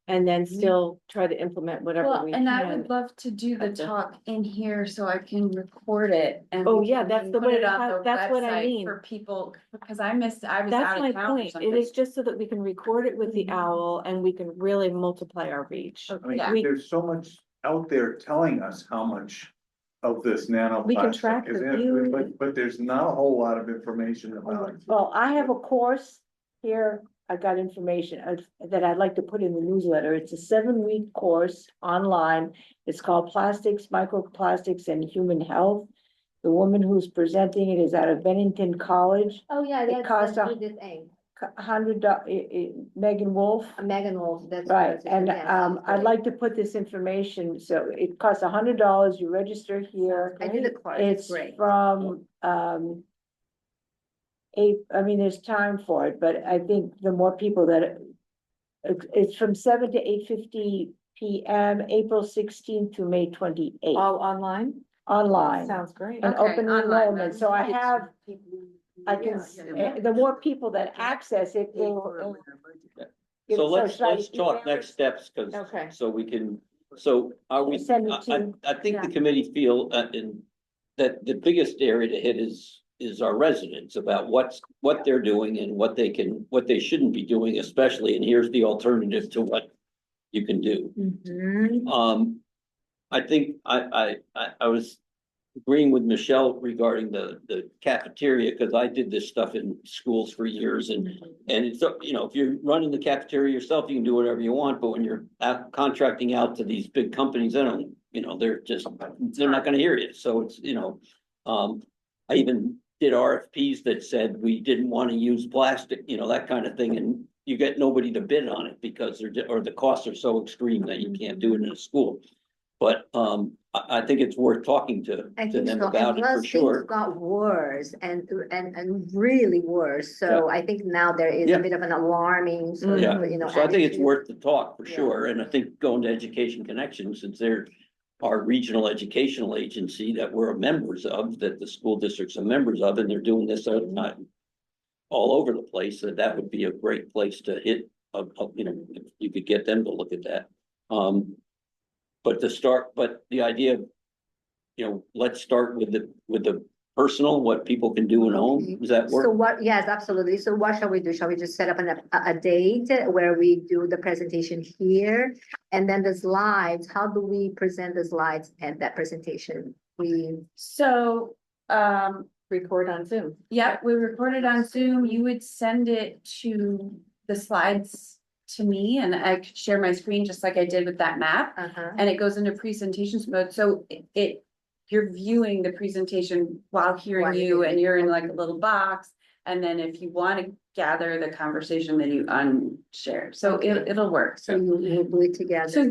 [SPEAKER 5] And then still try to implement whatever
[SPEAKER 4] Well,
[SPEAKER 5] we
[SPEAKER 4] and I
[SPEAKER 5] can.
[SPEAKER 4] would love to do the
[SPEAKER 5] at the-
[SPEAKER 4] talk in here so I can record it and.
[SPEAKER 5] Oh,
[SPEAKER 4] we
[SPEAKER 5] yeah,
[SPEAKER 4] can
[SPEAKER 5] that's the
[SPEAKER 4] put
[SPEAKER 5] way
[SPEAKER 4] it
[SPEAKER 5] to
[SPEAKER 4] on
[SPEAKER 5] have-
[SPEAKER 4] the
[SPEAKER 5] that's what I
[SPEAKER 4] website
[SPEAKER 5] mean.
[SPEAKER 4] For people, because I was
[SPEAKER 5] That's
[SPEAKER 4] out
[SPEAKER 5] my
[SPEAKER 4] of town or
[SPEAKER 5] point. It
[SPEAKER 4] something.
[SPEAKER 5] is just so that we can record it with the owl and we can really multiply our reach.
[SPEAKER 6] I mean,
[SPEAKER 4] Yeah.
[SPEAKER 6] there's so much out there telling us how much of this nanoplastic
[SPEAKER 5] track
[SPEAKER 6] is
[SPEAKER 5] the
[SPEAKER 6] in
[SPEAKER 5] view.
[SPEAKER 6] it, but there's not a whole lot of information about it.
[SPEAKER 8] Well, I have a course here, I got information that I'd like to put in the newsletter. It's a 7-week course online. It's called Plastics, Microplastics and Human Health. The woman who's presenting it is out of Bennington College,
[SPEAKER 9] Oh, yeah,
[SPEAKER 8] It costs
[SPEAKER 9] that's
[SPEAKER 8] a-
[SPEAKER 9] Judith Eng,
[SPEAKER 8] $100, Megan Wolf.
[SPEAKER 9] Megan Wolf, that's.
[SPEAKER 8] Right,
[SPEAKER 9] that's-
[SPEAKER 8] and
[SPEAKER 9] yes,
[SPEAKER 8] I'd
[SPEAKER 9] great.
[SPEAKER 8] like to put this information, so it costs $100, you register here.
[SPEAKER 9] I did the course,
[SPEAKER 8] It's
[SPEAKER 9] great.
[SPEAKER 8] from, there's time for it, but I think the more people that. It's from 7 to 8:50 PM, April 16th to May 28th,
[SPEAKER 5] All online?
[SPEAKER 8] online.
[SPEAKER 5] Sounds great.
[SPEAKER 8] And
[SPEAKER 4] Okay,
[SPEAKER 8] open
[SPEAKER 4] online
[SPEAKER 8] enrollment,
[SPEAKER 4] then.
[SPEAKER 8] so I can, the more people that access it, it'll.
[SPEAKER 1] So let's
[SPEAKER 8] should I
[SPEAKER 1] talk
[SPEAKER 8] email
[SPEAKER 1] next
[SPEAKER 8] it?
[SPEAKER 1] steps, cause,
[SPEAKER 5] Okay.
[SPEAKER 1] so we can, so are we,
[SPEAKER 8] Send it
[SPEAKER 1] I,
[SPEAKER 8] to-
[SPEAKER 1] I think the committee feel, that the biggest area to hit is our residents about what they're doing and what they shouldn't be doing, especially, and here's the alternative to what you can do. I think I was agreeing with Michelle regarding the cafeteria, because I did this stuff in schools for years, and it's, if you're running the cafeteria yourself, you can do whatever you want, but when you're contracting out to these big companies, they don't, they're not gonna hear you, so it's, I even did RFPs that said we didn't want to use plastic, that kind of thing, and you get nobody to bid on it because or the costs are so extreme that you can't do it in a school. But I think it's worth talking to
[SPEAKER 9] I think
[SPEAKER 1] them
[SPEAKER 9] so,
[SPEAKER 1] about
[SPEAKER 9] and
[SPEAKER 1] it
[SPEAKER 9] plus
[SPEAKER 1] for
[SPEAKER 9] things
[SPEAKER 1] sure.
[SPEAKER 9] got worse and really worse, so I think now there is
[SPEAKER 1] Yeah.
[SPEAKER 9] a bit of an alarming sort
[SPEAKER 1] Yeah,
[SPEAKER 9] of,
[SPEAKER 1] so I think it's
[SPEAKER 9] attitude.
[SPEAKER 1] worth the talk for
[SPEAKER 9] Yeah.
[SPEAKER 1] sure, and I think going to Education Connection, since they're our regional educational agency that we're members of, that the school districts are members of, and they're doing this all the time. all over the place, that would be a great place to hit, you know, if you could get them to look at that. But the idea of, you know, let's start with the personal, what people can do at home, does that
[SPEAKER 9] So
[SPEAKER 1] work?
[SPEAKER 9] what, yes, absolutely. So what shall we do? Shall we just set up a date where we do the presentation here? And then the slides, how do we present the slides at that presentation?
[SPEAKER 4] So,
[SPEAKER 5] Record on Zoom.
[SPEAKER 4] yeah, we recorded on Zoom. You would send it to the slides to me and I could share my screen just like I did with that map.
[SPEAKER 9] Uh-huh.
[SPEAKER 4] And it goes into presentations mode, so you're viewing the presentation while hearing
[SPEAKER 9] While
[SPEAKER 4] you
[SPEAKER 9] you're-
[SPEAKER 4] and you're in like a little box. And then if you want to gather the conversation, then you unshare, so it'll work.
[SPEAKER 9] So you do it
[SPEAKER 4] So
[SPEAKER 9] together.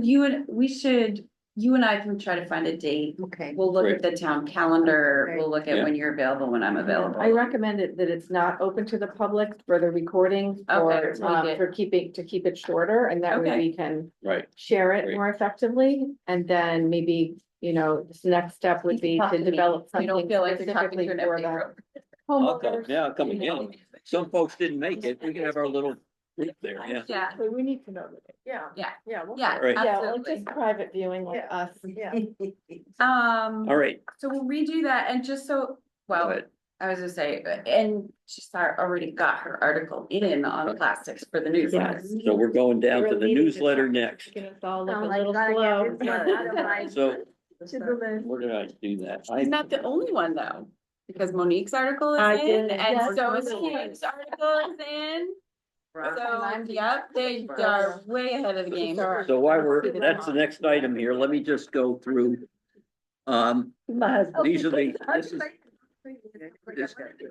[SPEAKER 4] you and I can try to find a date.
[SPEAKER 9] Okay.
[SPEAKER 4] We'll look at the town calendar,
[SPEAKER 9] Great.
[SPEAKER 4] we'll look at
[SPEAKER 1] Yeah.
[SPEAKER 4] when you're available, when I'm available.
[SPEAKER 5] I recommend it that it's not open to the public for the recording
[SPEAKER 4] Okay, so we
[SPEAKER 5] for to keep it shorter, and that way
[SPEAKER 4] Okay.
[SPEAKER 5] we can
[SPEAKER 1] Right,
[SPEAKER 5] share it
[SPEAKER 1] Great.
[SPEAKER 5] more effectively. And then maybe, you know, this next step would be
[SPEAKER 4] Talk
[SPEAKER 5] to
[SPEAKER 4] to me.
[SPEAKER 5] develop
[SPEAKER 4] You
[SPEAKER 5] something
[SPEAKER 4] don't feel like you're talking
[SPEAKER 5] specifically
[SPEAKER 4] to an
[SPEAKER 5] for
[SPEAKER 4] empty
[SPEAKER 5] the
[SPEAKER 4] room.
[SPEAKER 1] I'll come,
[SPEAKER 5] homeowners.
[SPEAKER 1] yeah, I'll come
[SPEAKER 5] you know.
[SPEAKER 1] again. Some folks didn't make it, we can have our little group there, yeah.
[SPEAKER 4] Yeah,
[SPEAKER 8] But we need to know that.
[SPEAKER 5] Yeah.
[SPEAKER 4] Yeah.
[SPEAKER 5] Yeah. we'll-
[SPEAKER 4] yeah,
[SPEAKER 1] Right.
[SPEAKER 5] Yeah, like
[SPEAKER 4] absolutely.
[SPEAKER 5] just private viewing like
[SPEAKER 8] Yeah.
[SPEAKER 5] us.
[SPEAKER 8] Yeah.
[SPEAKER 1] All right,
[SPEAKER 4] So we'll redo that and just so,
[SPEAKER 1] go
[SPEAKER 4] well,
[SPEAKER 1] ahead.
[SPEAKER 4] I was gonna say, and already got her article in on plastics for the newsletter.
[SPEAKER 1] So we're going down
[SPEAKER 5] You're
[SPEAKER 1] to the
[SPEAKER 5] leading
[SPEAKER 1] newsletter
[SPEAKER 5] charge.
[SPEAKER 1] next.
[SPEAKER 5] Making us all look
[SPEAKER 9] Oh
[SPEAKER 5] a
[SPEAKER 9] my
[SPEAKER 5] little
[SPEAKER 9] God,
[SPEAKER 5] slow.
[SPEAKER 9] yeah, it's out of my-
[SPEAKER 1] So
[SPEAKER 8] To the list.
[SPEAKER 1] where did I do that?
[SPEAKER 4] She's not the only one though, because Monique's article
[SPEAKER 8] I
[SPEAKER 4] is in
[SPEAKER 8] did,
[SPEAKER 4] and
[SPEAKER 8] yes.
[SPEAKER 4] so is Kim's article is in. So, yep, they are way ahead of the game.
[SPEAKER 1] So while that's the next item here, let me just go through.
[SPEAKER 8] My husband.
[SPEAKER 1] These are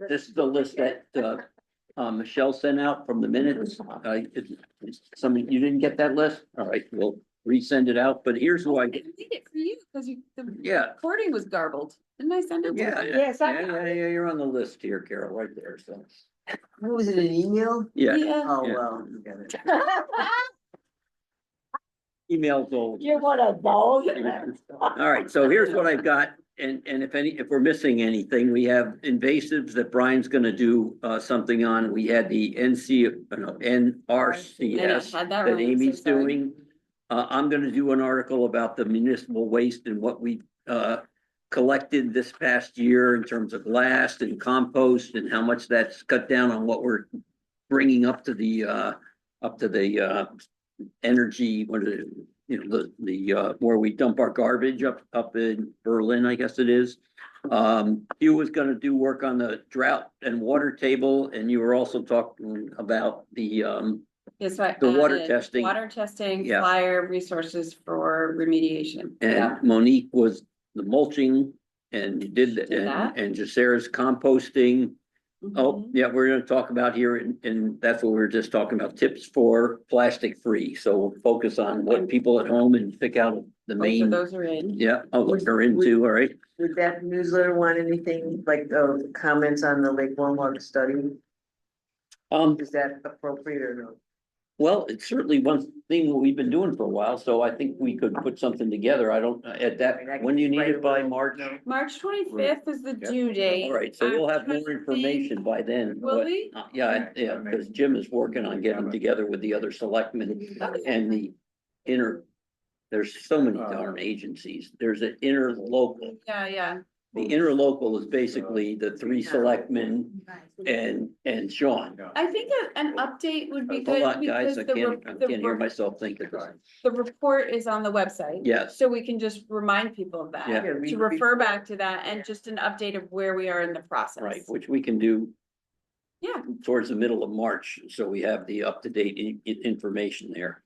[SPEAKER 1] this is the list that, Michelle sent out from the minutes. You didn't get that list? All right, we'll resend it out, but here's who I,
[SPEAKER 4] I didn't read it for you, because the
[SPEAKER 1] yeah,
[SPEAKER 4] recording was garbled. Didn't I send it to you?
[SPEAKER 1] yeah,
[SPEAKER 8] Yes,
[SPEAKER 1] yeah, you're on the list here, Carol, right there, so,
[SPEAKER 2] What was it, an email?
[SPEAKER 1] yeah.
[SPEAKER 2] Oh,
[SPEAKER 1] Yeah.
[SPEAKER 2] well, you got it.
[SPEAKER 1] Email's old.
[SPEAKER 8] You're one of those.
[SPEAKER 1] All right, so here's what I've got, and if we're missing anything, we have invasives that Brian's gonna do something on. We had the NRCS
[SPEAKER 4] Had
[SPEAKER 1] that
[SPEAKER 4] wrong,
[SPEAKER 1] Amy's
[SPEAKER 4] so sorry.
[SPEAKER 1] doing. I'm gonna do an article about the municipal waste and what we collected this past year in terms of glass and compost and how much that's cut down on what we're bringing up to the energy, what is it, you know, the where we dump our garbage up in Berlin, I guess it is. Hugh was gonna do work on the drought and water table, and you were also talking about the
[SPEAKER 4] Yes, I
[SPEAKER 1] The water
[SPEAKER 4] added
[SPEAKER 1] testing.
[SPEAKER 4] Water testing,
[SPEAKER 1] Yeah.
[SPEAKER 4] flyer resources for remediation. Yeah.
[SPEAKER 1] and Monique was the mulching and you did
[SPEAKER 4] Did that.
[SPEAKER 1] and Jacera's composting. Oh,
[SPEAKER 4] Mhm.
[SPEAKER 1] yeah, we're gonna talk about here and that's what we were just talking about, tips for plastic free. So we'll focus on what people at home and pick out the
[SPEAKER 4] Both of
[SPEAKER 1] main,
[SPEAKER 4] those are in.
[SPEAKER 1] yeah, they're into, all right.
[SPEAKER 2] Would that newsletter want anything like, comments on the Lake Warmwater study? Is that appropriate or no?
[SPEAKER 1] Well, it's certainly one thing that we've been doing for a while, so I think we could put something together. I don't, at that, when do you need it by March?
[SPEAKER 4] March 25th is the
[SPEAKER 1] Yeah.
[SPEAKER 4] due date.
[SPEAKER 1] All right, so we'll have
[SPEAKER 4] I'm
[SPEAKER 1] more
[SPEAKER 4] trying to
[SPEAKER 1] information by then.
[SPEAKER 4] Will
[SPEAKER 1] but,
[SPEAKER 4] we?
[SPEAKER 1] Yeah, because Jim is working on getting together with the other selectmen
[SPEAKER 4] Okay.
[SPEAKER 1] and the there's so many darn agencies. There's an interlocal.
[SPEAKER 4] Yeah.
[SPEAKER 1] The interlocal is basically the three selectmen and Sean.
[SPEAKER 4] I think an update would be
[SPEAKER 1] Hold
[SPEAKER 4] good
[SPEAKER 1] on, guys,
[SPEAKER 4] because
[SPEAKER 1] I can't hear myself think of this.
[SPEAKER 4] the report is on the website.
[SPEAKER 1] Yes.
[SPEAKER 4] So we can just remind people of that,
[SPEAKER 1] Yeah.
[SPEAKER 4] to refer back to that and just an update of where we are in the process.
[SPEAKER 1] Right, which we can do.
[SPEAKER 4] Yeah.
[SPEAKER 1] Towards the middle of March, so we have the up-to-date information there.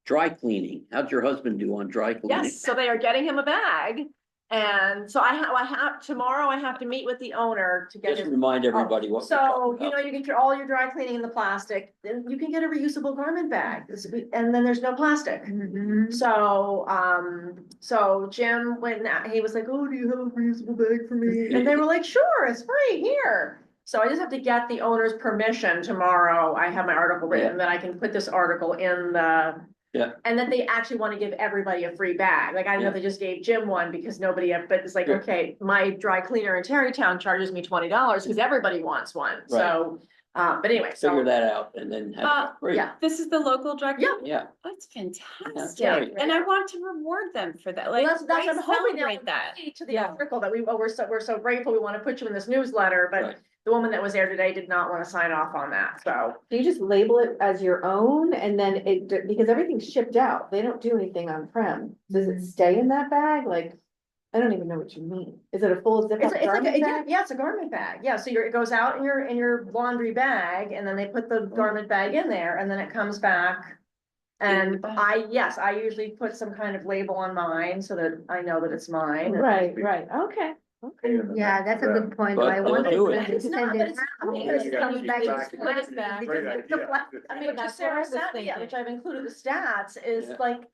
[SPEAKER 1] Dry cleaning, how'd your husband do on dry cleaning?
[SPEAKER 3] Yes, so they are getting him a bag. And so I have, tomorrow I have to meet with the owner to get
[SPEAKER 1] Just
[SPEAKER 3] his.
[SPEAKER 1] remind everybody what. we're
[SPEAKER 3] So,
[SPEAKER 1] talking
[SPEAKER 3] you know,
[SPEAKER 1] about.
[SPEAKER 3] you can get all your dry cleaning in the plastic, then you can get a reusable garment bag, and then there's no plastic. So Jim went, he was like, oh, do you have a reusable bag for me? And they were like, sure, it's free, here. So I just have to get the owner's permission tomorrow. I have my article written, that I can put this article in the
[SPEAKER 1] Yeah.
[SPEAKER 3] And that they actually want to give everybody a free bag. Like, I don't know if they just gave Jim one because nobody, but it's like,
[SPEAKER 1] Yeah.
[SPEAKER 3] okay, my dry cleaner in Terrytown charges me $20 because everybody wants one. So, but anyway,
[SPEAKER 1] Figure
[SPEAKER 3] so,
[SPEAKER 1] that out and then have, great,
[SPEAKER 3] yeah.
[SPEAKER 4] This is the local drug.
[SPEAKER 3] Yeah.
[SPEAKER 1] yeah.
[SPEAKER 4] That's
[SPEAKER 1] That's
[SPEAKER 4] fantastic.
[SPEAKER 1] great.
[SPEAKER 4] And I want to reward them for that.
[SPEAKER 3] Well,
[SPEAKER 4] Like,
[SPEAKER 3] that's,
[SPEAKER 4] why
[SPEAKER 3] I'm hoping
[SPEAKER 4] celebrate that?
[SPEAKER 3] to the
[SPEAKER 5] Yeah.
[SPEAKER 3] article that we're so grateful. We want to put you in this newsletter, but
[SPEAKER 1] Right.
[SPEAKER 3] the woman that was there today did not want to sign off on that. So,
[SPEAKER 5] Do you just label it as your own and then because everything's shipped out, they don't do anything on prem. Does it stay in that bag? Like, I don't even know what you mean. Is it a full zip up
[SPEAKER 3] it's like,
[SPEAKER 5] garment
[SPEAKER 3] yeah,
[SPEAKER 5] bag?
[SPEAKER 3] yeah, it's a garment bag. Yeah, so it goes out in your laundry bag and then they put the garment bag in there and then it comes back.
[SPEAKER 4] In the
[SPEAKER 3] And
[SPEAKER 4] bag.
[SPEAKER 3] yes, I usually put some kind of label on mine so that I know that it's mine.
[SPEAKER 5] Right, okay.
[SPEAKER 9] Yeah, that's a good point.
[SPEAKER 1] But
[SPEAKER 9] I
[SPEAKER 1] they'll
[SPEAKER 9] wonder
[SPEAKER 1] do
[SPEAKER 9] if
[SPEAKER 1] it.
[SPEAKER 9] they
[SPEAKER 3] It's not,
[SPEAKER 9] send
[SPEAKER 3] but
[SPEAKER 9] it
[SPEAKER 3] it's
[SPEAKER 9] out.
[SPEAKER 3] cool because it
[SPEAKER 6] Yeah,
[SPEAKER 3] comes
[SPEAKER 6] you
[SPEAKER 3] back.
[SPEAKER 6] keep
[SPEAKER 3] to
[SPEAKER 6] track.
[SPEAKER 3] the-
[SPEAKER 6] Great idea.
[SPEAKER 3] I mean,
[SPEAKER 5] That's
[SPEAKER 3] just Sarah
[SPEAKER 5] what I was
[SPEAKER 3] sent me,
[SPEAKER 5] thinking.
[SPEAKER 3] which I've included the stats, is
[SPEAKER 1] Yeah.
[SPEAKER 3] like,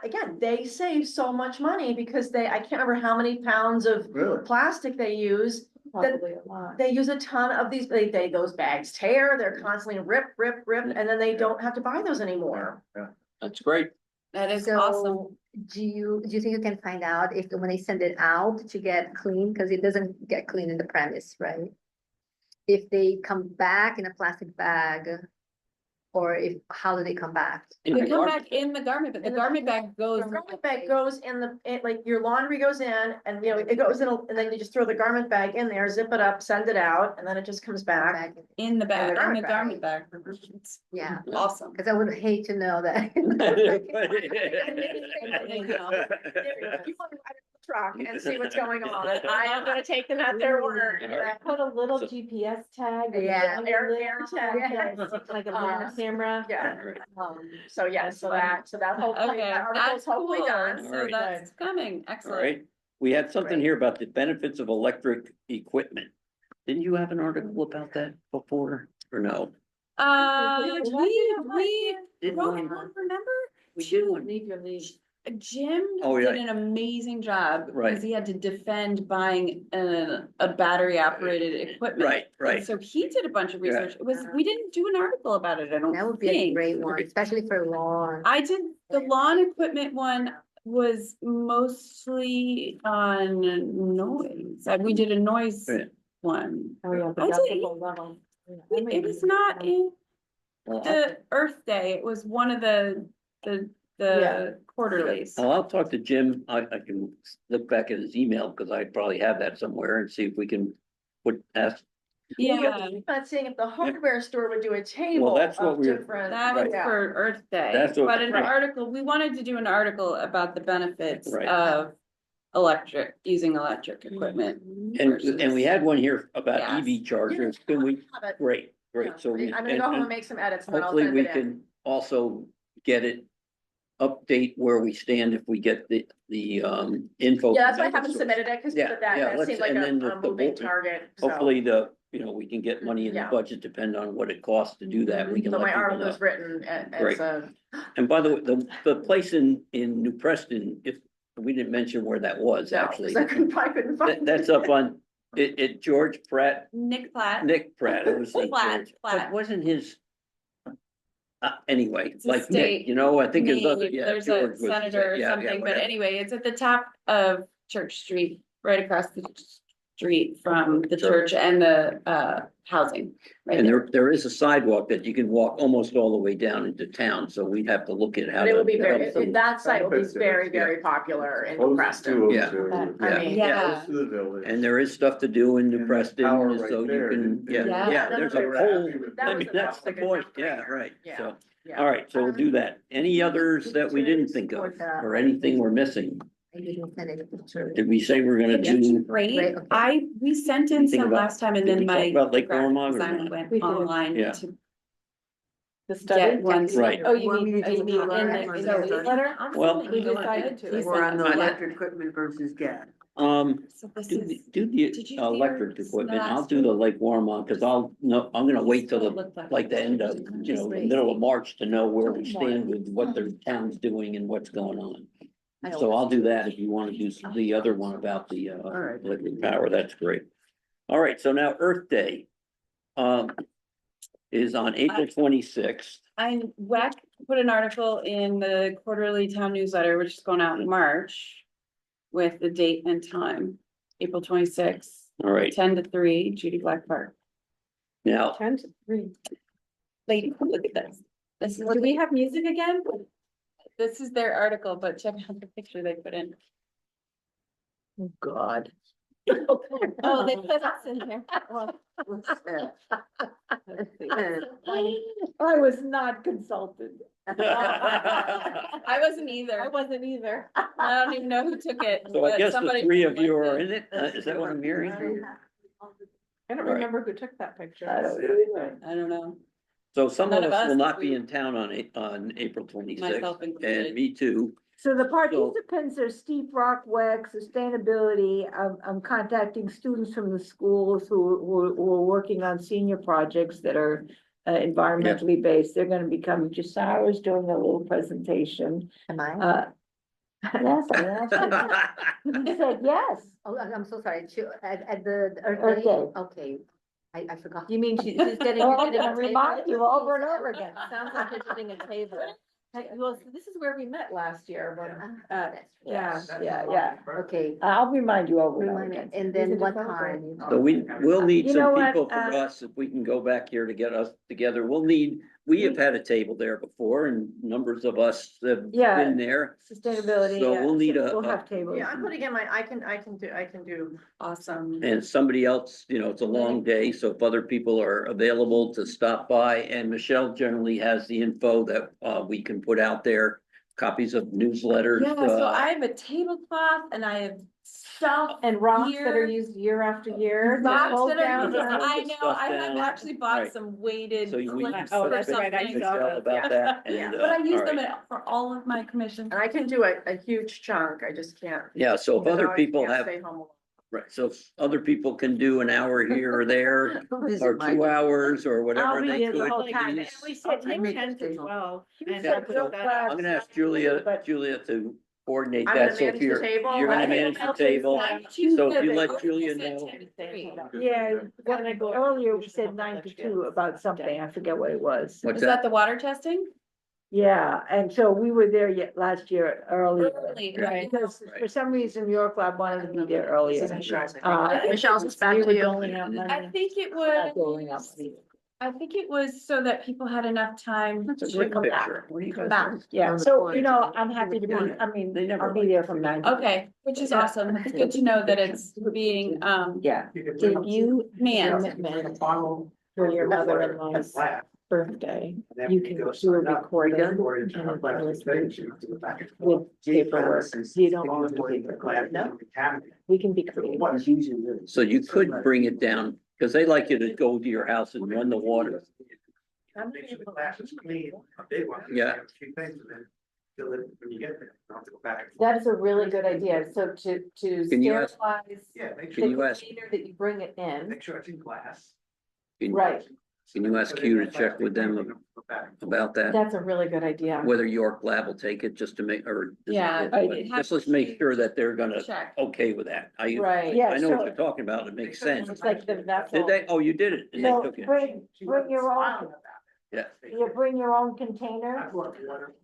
[SPEAKER 3] again, they save so much money because I can't remember how many pounds of
[SPEAKER 6] Really?
[SPEAKER 3] plastic they use.
[SPEAKER 5] Probably a lot.
[SPEAKER 3] They use a ton of these, those bags tear, they're constantly rip, and then they don't have to buy those anymore.
[SPEAKER 1] That's great.
[SPEAKER 4] That is awesome.
[SPEAKER 9] So do you think you can find out if when they send it out to get clean, because it doesn't get clean in the premise, right? If they come back in a plastic bag, or how do they come back?
[SPEAKER 4] They come back in the garment, but the garment bag goes.
[SPEAKER 3] The garment bag goes in like your laundry goes in and it goes in, and then you just throw the garment bag in there, zip it up, send it out, and then it just comes back.
[SPEAKER 4] In the bag, in the
[SPEAKER 3] garment
[SPEAKER 4] garment bag. It's
[SPEAKER 9] Yeah,
[SPEAKER 4] awesome.
[SPEAKER 9] because I would hate to know that.
[SPEAKER 3] You want to ride the truck and see what's going on. I am gonna take them at their word.
[SPEAKER 5] Put a little GPS tag. with
[SPEAKER 9] Yeah.
[SPEAKER 5] the
[SPEAKER 3] Air
[SPEAKER 5] little-
[SPEAKER 3] tag.
[SPEAKER 5] Like a little camera.
[SPEAKER 3] Yeah,
[SPEAKER 1] Right.
[SPEAKER 3] so yeah, so that hopefully,
[SPEAKER 4] Okay,
[SPEAKER 3] that article's
[SPEAKER 4] that's
[SPEAKER 3] hopefully
[SPEAKER 4] cool.
[SPEAKER 3] done.
[SPEAKER 4] So
[SPEAKER 1] Alright.
[SPEAKER 4] that's coming.
[SPEAKER 1] All
[SPEAKER 4] Excellent.
[SPEAKER 1] right, we had something
[SPEAKER 9] Great.
[SPEAKER 1] here about the benefits of electric equipment. Didn't you have an article about that before, or no?
[SPEAKER 4] We
[SPEAKER 1] Did
[SPEAKER 4] wrote
[SPEAKER 1] one?
[SPEAKER 4] one, remember?
[SPEAKER 1] We did one.
[SPEAKER 5] Leave your lead.
[SPEAKER 4] Jim
[SPEAKER 1] Oh, yeah.
[SPEAKER 4] did an amazing job
[SPEAKER 1] Right.
[SPEAKER 4] because he had to defend buying a battery operated equipment.
[SPEAKER 1] Right,
[SPEAKER 4] And
[SPEAKER 1] right.
[SPEAKER 4] so he did a bunch of
[SPEAKER 1] Yeah.
[SPEAKER 4] research. We didn't do an article about it, I don't
[SPEAKER 9] That would be a
[SPEAKER 4] think.
[SPEAKER 9] great one, especially for lawn.
[SPEAKER 4] I did, the lawn equipment one was mostly on noise. We did a noise
[SPEAKER 1] Yeah.
[SPEAKER 5] Oh,
[SPEAKER 4] one.
[SPEAKER 5] yeah.
[SPEAKER 4] I did-
[SPEAKER 5] deductible level.
[SPEAKER 4] It was not in
[SPEAKER 1] Well,
[SPEAKER 4] the Earth Day. It was one of the
[SPEAKER 5] Yeah.
[SPEAKER 4] quarterlies.
[SPEAKER 1] I'll talk to Jim. I can look back at his email because I probably have that somewhere and see if we can ask.
[SPEAKER 4] Yeah,
[SPEAKER 3] Not seeing if the hardware store would do a table
[SPEAKER 1] that's what
[SPEAKER 3] of
[SPEAKER 1] we're-
[SPEAKER 3] different.
[SPEAKER 4] that was
[SPEAKER 3] yeah.
[SPEAKER 4] for Earth Day.
[SPEAKER 1] That's what-
[SPEAKER 4] But an
[SPEAKER 1] right.
[SPEAKER 4] article, we wanted to do an article about the benefits
[SPEAKER 1] Right.
[SPEAKER 4] of using electric equipment.
[SPEAKER 1] And we had one here about
[SPEAKER 4] Yes.
[SPEAKER 1] EV chargers. Can we,
[SPEAKER 3] Have it.
[SPEAKER 1] great,
[SPEAKER 3] Yeah.
[SPEAKER 1] great. So we,
[SPEAKER 3] I'm gonna go home and
[SPEAKER 1] and
[SPEAKER 3] make some edits and then I'll
[SPEAKER 1] hopefully
[SPEAKER 3] send
[SPEAKER 1] we
[SPEAKER 3] it in.
[SPEAKER 1] can also get it, update where we stand if we get the info.
[SPEAKER 3] Yeah, that's why I
[SPEAKER 1] from
[SPEAKER 3] haven't
[SPEAKER 1] Eversource.
[SPEAKER 3] submitted it, cause
[SPEAKER 1] Yeah,
[SPEAKER 3] that
[SPEAKER 1] yeah, let's-
[SPEAKER 3] seemed like
[SPEAKER 1] and then
[SPEAKER 3] a
[SPEAKER 1] the
[SPEAKER 3] moving
[SPEAKER 1] vote-
[SPEAKER 3] target, so.
[SPEAKER 1] Hopefully we can get money in the
[SPEAKER 3] Yeah.
[SPEAKER 1] budget, depending on what it costs to do that. We can
[SPEAKER 3] So
[SPEAKER 1] let
[SPEAKER 3] my
[SPEAKER 1] people
[SPEAKER 3] article
[SPEAKER 1] know.
[SPEAKER 3] is written as
[SPEAKER 1] Great.
[SPEAKER 3] a,
[SPEAKER 1] And by the way, the place in New Preston, if, we didn't mention where that was,
[SPEAKER 3] no,
[SPEAKER 1] actually.
[SPEAKER 3] 'cause I couldn't find.
[SPEAKER 1] That, that's up on, it George Pratt,
[SPEAKER 4] Nick Platt.
[SPEAKER 1] Nick Pratt, it was St.
[SPEAKER 4] Platt,
[SPEAKER 1] George,
[SPEAKER 4] Platt.
[SPEAKER 1] but wasn't his. Anyway,
[SPEAKER 4] It's a
[SPEAKER 1] like
[SPEAKER 4] state
[SPEAKER 1] Nick, I think his other,
[SPEAKER 4] name.
[SPEAKER 1] yeah.
[SPEAKER 4] There's
[SPEAKER 1] George
[SPEAKER 4] a
[SPEAKER 1] was-
[SPEAKER 4] senator or
[SPEAKER 1] yeah, yeah,
[SPEAKER 4] something, but
[SPEAKER 1] whatever.
[SPEAKER 4] anyway, it's at the top of Church Street, right across the street from the
[SPEAKER 1] Sure.
[SPEAKER 4] church and the housing. Right
[SPEAKER 1] And
[SPEAKER 4] there.
[SPEAKER 1] there is a sidewalk that you can walk almost all the way down into town, so we'd have to look at how.
[SPEAKER 3] But it
[SPEAKER 1] to-
[SPEAKER 3] will be
[SPEAKER 1] how
[SPEAKER 3] very,
[SPEAKER 1] to-
[SPEAKER 3] that site will be
[SPEAKER 6] Benefits,
[SPEAKER 3] very,
[SPEAKER 6] yeah.
[SPEAKER 3] very popular in
[SPEAKER 6] Close
[SPEAKER 3] Preston.
[SPEAKER 6] to-
[SPEAKER 1] Yeah.
[SPEAKER 6] to-
[SPEAKER 3] I mean,
[SPEAKER 4] Yeah.
[SPEAKER 6] Close to the village.
[SPEAKER 1] And there is stuff to do in New
[SPEAKER 6] And
[SPEAKER 1] Preston,
[SPEAKER 6] power right
[SPEAKER 1] so you
[SPEAKER 6] there,
[SPEAKER 1] can,
[SPEAKER 6] didn't-
[SPEAKER 1] yeah,
[SPEAKER 4] Yeah.
[SPEAKER 1] yeah, there's a
[SPEAKER 6] They were
[SPEAKER 1] whole,
[SPEAKER 6] happy with
[SPEAKER 3] That
[SPEAKER 1] I
[SPEAKER 3] was
[SPEAKER 1] mean,
[SPEAKER 3] a-
[SPEAKER 1] that's the
[SPEAKER 3] like a
[SPEAKER 1] point, yeah,
[SPEAKER 3] no-brainer.
[SPEAKER 1] right,
[SPEAKER 3] Yeah.
[SPEAKER 1] so.
[SPEAKER 3] Yeah.
[SPEAKER 1] All right, so we'll do that. Any others that we didn't think of, or anything we're missing?
[SPEAKER 9] I didn't send it to Shirley.
[SPEAKER 1] Did we say we're gonna
[SPEAKER 4] Pictures
[SPEAKER 1] do?
[SPEAKER 4] are great.
[SPEAKER 9] Great, okay.
[SPEAKER 4] We sent in
[SPEAKER 1] Think
[SPEAKER 4] some
[SPEAKER 1] about-
[SPEAKER 4] last time and
[SPEAKER 1] did
[SPEAKER 4] then
[SPEAKER 1] we talk
[SPEAKER 4] my
[SPEAKER 1] about Lake
[SPEAKER 4] graphic
[SPEAKER 1] Warmong or
[SPEAKER 4] designer
[SPEAKER 1] not?
[SPEAKER 4] went
[SPEAKER 5] We did.
[SPEAKER 4] online
[SPEAKER 1] Yeah.
[SPEAKER 4] to
[SPEAKER 5] The study.
[SPEAKER 4] get one.
[SPEAKER 1] Right.
[SPEAKER 5] Oh, you
[SPEAKER 2] Want me
[SPEAKER 5] mean,
[SPEAKER 2] to
[SPEAKER 5] you
[SPEAKER 2] just
[SPEAKER 5] mean
[SPEAKER 2] put
[SPEAKER 5] in
[SPEAKER 2] that
[SPEAKER 5] the
[SPEAKER 2] on
[SPEAKER 5] newsletter?
[SPEAKER 1] Well-
[SPEAKER 5] We decided to.
[SPEAKER 2] We're on the
[SPEAKER 1] Yeah.
[SPEAKER 2] electric equipment versus gas.
[SPEAKER 4] So this
[SPEAKER 1] Do
[SPEAKER 4] is.
[SPEAKER 1] the
[SPEAKER 4] Did you see our
[SPEAKER 1] electric equipment, I'll
[SPEAKER 4] last
[SPEAKER 1] do the Lake Warmong, cause I'm gonna wait till
[SPEAKER 4] what it
[SPEAKER 1] the,
[SPEAKER 4] looked
[SPEAKER 1] like the end of, the middle of March to know where we stand with what the town's doing and what's going on. So I'll do that if you wanna do the other one about the,
[SPEAKER 2] right.
[SPEAKER 1] electric power, that's great. All right, so now Earth Day. is on April 26th.
[SPEAKER 4] WEC put an article in the quarterly town newsletter, which is going out in March. With the date and time, April 26th,
[SPEAKER 1] All right,
[SPEAKER 4] 10 to 3, Judy Black Park.
[SPEAKER 1] now,
[SPEAKER 5] 10 to 3.
[SPEAKER 4] Lady, look at this. Do we have music again? This is their article, but check out the picture they put in.
[SPEAKER 2] Oh, God.
[SPEAKER 5] Oh, they put us in there.
[SPEAKER 2] What's that?
[SPEAKER 8] I was not consulted.
[SPEAKER 4] I wasn't either.
[SPEAKER 5] I wasn't either.
[SPEAKER 4] I don't even know who took it.
[SPEAKER 1] so I
[SPEAKER 4] but
[SPEAKER 1] guess the
[SPEAKER 4] somebody
[SPEAKER 1] three of you
[SPEAKER 4] liked
[SPEAKER 1] are in it. Is that what I'm hearing?
[SPEAKER 5] I don't
[SPEAKER 1] Right.
[SPEAKER 5] remember who took that picture.
[SPEAKER 8] I don't know.
[SPEAKER 4] I don't know,
[SPEAKER 1] So some
[SPEAKER 4] None
[SPEAKER 1] of
[SPEAKER 4] of
[SPEAKER 1] us
[SPEAKER 4] us,
[SPEAKER 1] will not
[SPEAKER 4] we-
[SPEAKER 1] be in town on April 26th,
[SPEAKER 4] myself
[SPEAKER 1] and
[SPEAKER 4] included.
[SPEAKER 1] me too.
[SPEAKER 8] So the participants are Steep Rock, WEC, Sustainability. I'm contacting students from the schools who are working on senior projects that are environmentally based. They're gonna be coming. Jasara's doing a little presentation.
[SPEAKER 9] Am I?
[SPEAKER 8] Yes, I asked her. You said yes.
[SPEAKER 9] Oh, I'm so sorry, at the
[SPEAKER 8] Earth
[SPEAKER 9] Earth Day?
[SPEAKER 8] Day.
[SPEAKER 9] Okay, I forgot.
[SPEAKER 5] You mean she's getting?
[SPEAKER 8] Oh, I'm gonna remind you over and over again.
[SPEAKER 5] Sounds like you're getting a table. Hey, well, this is where we met last year, but, yeah.
[SPEAKER 8] Yeah.
[SPEAKER 9] Okay,
[SPEAKER 8] I'll remind you over and over
[SPEAKER 9] remind me,
[SPEAKER 8] again.
[SPEAKER 9] and then what time?
[SPEAKER 1] So we'll need
[SPEAKER 8] You know
[SPEAKER 1] some
[SPEAKER 8] what,
[SPEAKER 1] people from us, if we can go back here to get us together, we have had a table there before and numbers of us have
[SPEAKER 8] Yeah.
[SPEAKER 1] been there.
[SPEAKER 8] Sustainability.
[SPEAKER 1] So
[SPEAKER 8] yeah.
[SPEAKER 1] we'll need
[SPEAKER 8] We'll
[SPEAKER 1] a,
[SPEAKER 8] have tables.
[SPEAKER 3] Yeah, I'm putting in I can do.
[SPEAKER 4] Awesome.
[SPEAKER 1] and somebody else, it's a long day, so if other people are available to stop by, and Michelle generally has the info that we can put out there, copies of newsletters.
[SPEAKER 4] Yeah, so I have a tablecloth and I have stuff.
[SPEAKER 5] And rocks that are
[SPEAKER 4] Here.
[SPEAKER 5] used year after year.
[SPEAKER 4] Rocks
[SPEAKER 5] hold
[SPEAKER 4] that are,
[SPEAKER 5] down.
[SPEAKER 1] Put
[SPEAKER 4] I
[SPEAKER 1] the
[SPEAKER 4] know,
[SPEAKER 1] stuff
[SPEAKER 4] I have
[SPEAKER 1] down.
[SPEAKER 4] actually bought
[SPEAKER 1] Right.
[SPEAKER 4] some weighted
[SPEAKER 1] So we can
[SPEAKER 4] clips
[SPEAKER 5] Oh,
[SPEAKER 1] put
[SPEAKER 4] or
[SPEAKER 5] that's right, I
[SPEAKER 4] something.
[SPEAKER 5] saw
[SPEAKER 1] Michelle about that, and,
[SPEAKER 4] But I use
[SPEAKER 1] all
[SPEAKER 4] them
[SPEAKER 1] right.
[SPEAKER 4] for all of my commissions.
[SPEAKER 3] And I can do a huge chunk, I just can't.
[SPEAKER 1] Yeah, so if other people have,
[SPEAKER 3] Stay home.
[SPEAKER 1] right, so if other people can do an hour here or there,
[SPEAKER 2] Visit
[SPEAKER 1] or
[SPEAKER 2] Mike.
[SPEAKER 1] 2 hours, or
[SPEAKER 8] I'll
[SPEAKER 1] whatever
[SPEAKER 8] be
[SPEAKER 1] they
[SPEAKER 8] there the
[SPEAKER 1] could.
[SPEAKER 8] whole time.
[SPEAKER 1] please.
[SPEAKER 5] We said
[SPEAKER 2] I make
[SPEAKER 5] 10 to
[SPEAKER 2] it.
[SPEAKER 5] 12.
[SPEAKER 8] You
[SPEAKER 5] and
[SPEAKER 8] said
[SPEAKER 5] put
[SPEAKER 8] real
[SPEAKER 5] that-
[SPEAKER 8] class.
[SPEAKER 1] I'm gonna ask Julia
[SPEAKER 8] But-
[SPEAKER 1] to coordinate
[SPEAKER 3] I'm
[SPEAKER 1] that,
[SPEAKER 3] gonna
[SPEAKER 1] so if
[SPEAKER 3] manage the
[SPEAKER 1] you're,
[SPEAKER 3] table.
[SPEAKER 1] you're gonna
[SPEAKER 3] I-
[SPEAKER 1] manage the table. So if you let Julia know.
[SPEAKER 8] Yeah,
[SPEAKER 5] Gonna go-
[SPEAKER 8] earlier we said 9 to 2 about something. I forget what it was.
[SPEAKER 1] What's
[SPEAKER 4] Is
[SPEAKER 1] that?
[SPEAKER 4] that the water testing?
[SPEAKER 8] Yeah, and so we were there yet last year early.
[SPEAKER 4] Early,
[SPEAKER 5] right.
[SPEAKER 8] Because for some reason your club wanted to be there earlier.
[SPEAKER 3] Michelle's, it's back to you.
[SPEAKER 4] I think it
[SPEAKER 8] Not going up.
[SPEAKER 4] was, I think it was so that people had enough time
[SPEAKER 1] That's a
[SPEAKER 4] to
[SPEAKER 1] great
[SPEAKER 4] come back.
[SPEAKER 1] picture. What do you
[SPEAKER 4] Come
[SPEAKER 1] guys?
[SPEAKER 4] back.
[SPEAKER 8] Yeah, so I'm happy to be, I mean,
[SPEAKER 1] They never
[SPEAKER 8] I'll be there from 9 to.
[SPEAKER 4] Okay, which is awesome. It's good to know that it's being,
[SPEAKER 8] Yeah.
[SPEAKER 5] Did you
[SPEAKER 4] Man.
[SPEAKER 5] commitment for your mother-in-law's birthday? You can do a recording and with paperwork. You don't want to paper. No, we can be creative.
[SPEAKER 1] So you could bring it down, because they like you to go to your house and run the water. Yeah.
[SPEAKER 5] That is a really good idea. So to
[SPEAKER 1] Can you ask-
[SPEAKER 5] sterilize
[SPEAKER 1] Can you
[SPEAKER 5] the
[SPEAKER 1] ask,
[SPEAKER 5] container that you bring it in.
[SPEAKER 11] Make sure it's in glass.
[SPEAKER 5] Right.
[SPEAKER 1] Can you ask Q to check with them about that?
[SPEAKER 5] That's a really good idea.
[SPEAKER 1] Whether York Lab will take it just to make, or.
[SPEAKER 4] Yeah, it has
[SPEAKER 1] Just let's make sure that they're gonna
[SPEAKER 4] check.
[SPEAKER 1] okay with that.
[SPEAKER 5] Right.
[SPEAKER 8] Yeah,
[SPEAKER 1] I know what
[SPEAKER 8] so-
[SPEAKER 1] you're talking about. It makes sense.
[SPEAKER 5] It's like the
[SPEAKER 1] Did
[SPEAKER 5] vessel.
[SPEAKER 1] they? Oh, you did it. And they
[SPEAKER 8] So
[SPEAKER 1] took it.
[SPEAKER 8] bring your own,
[SPEAKER 1] Yeah.
[SPEAKER 8] you bring your own container.
[SPEAKER 11] I brought water.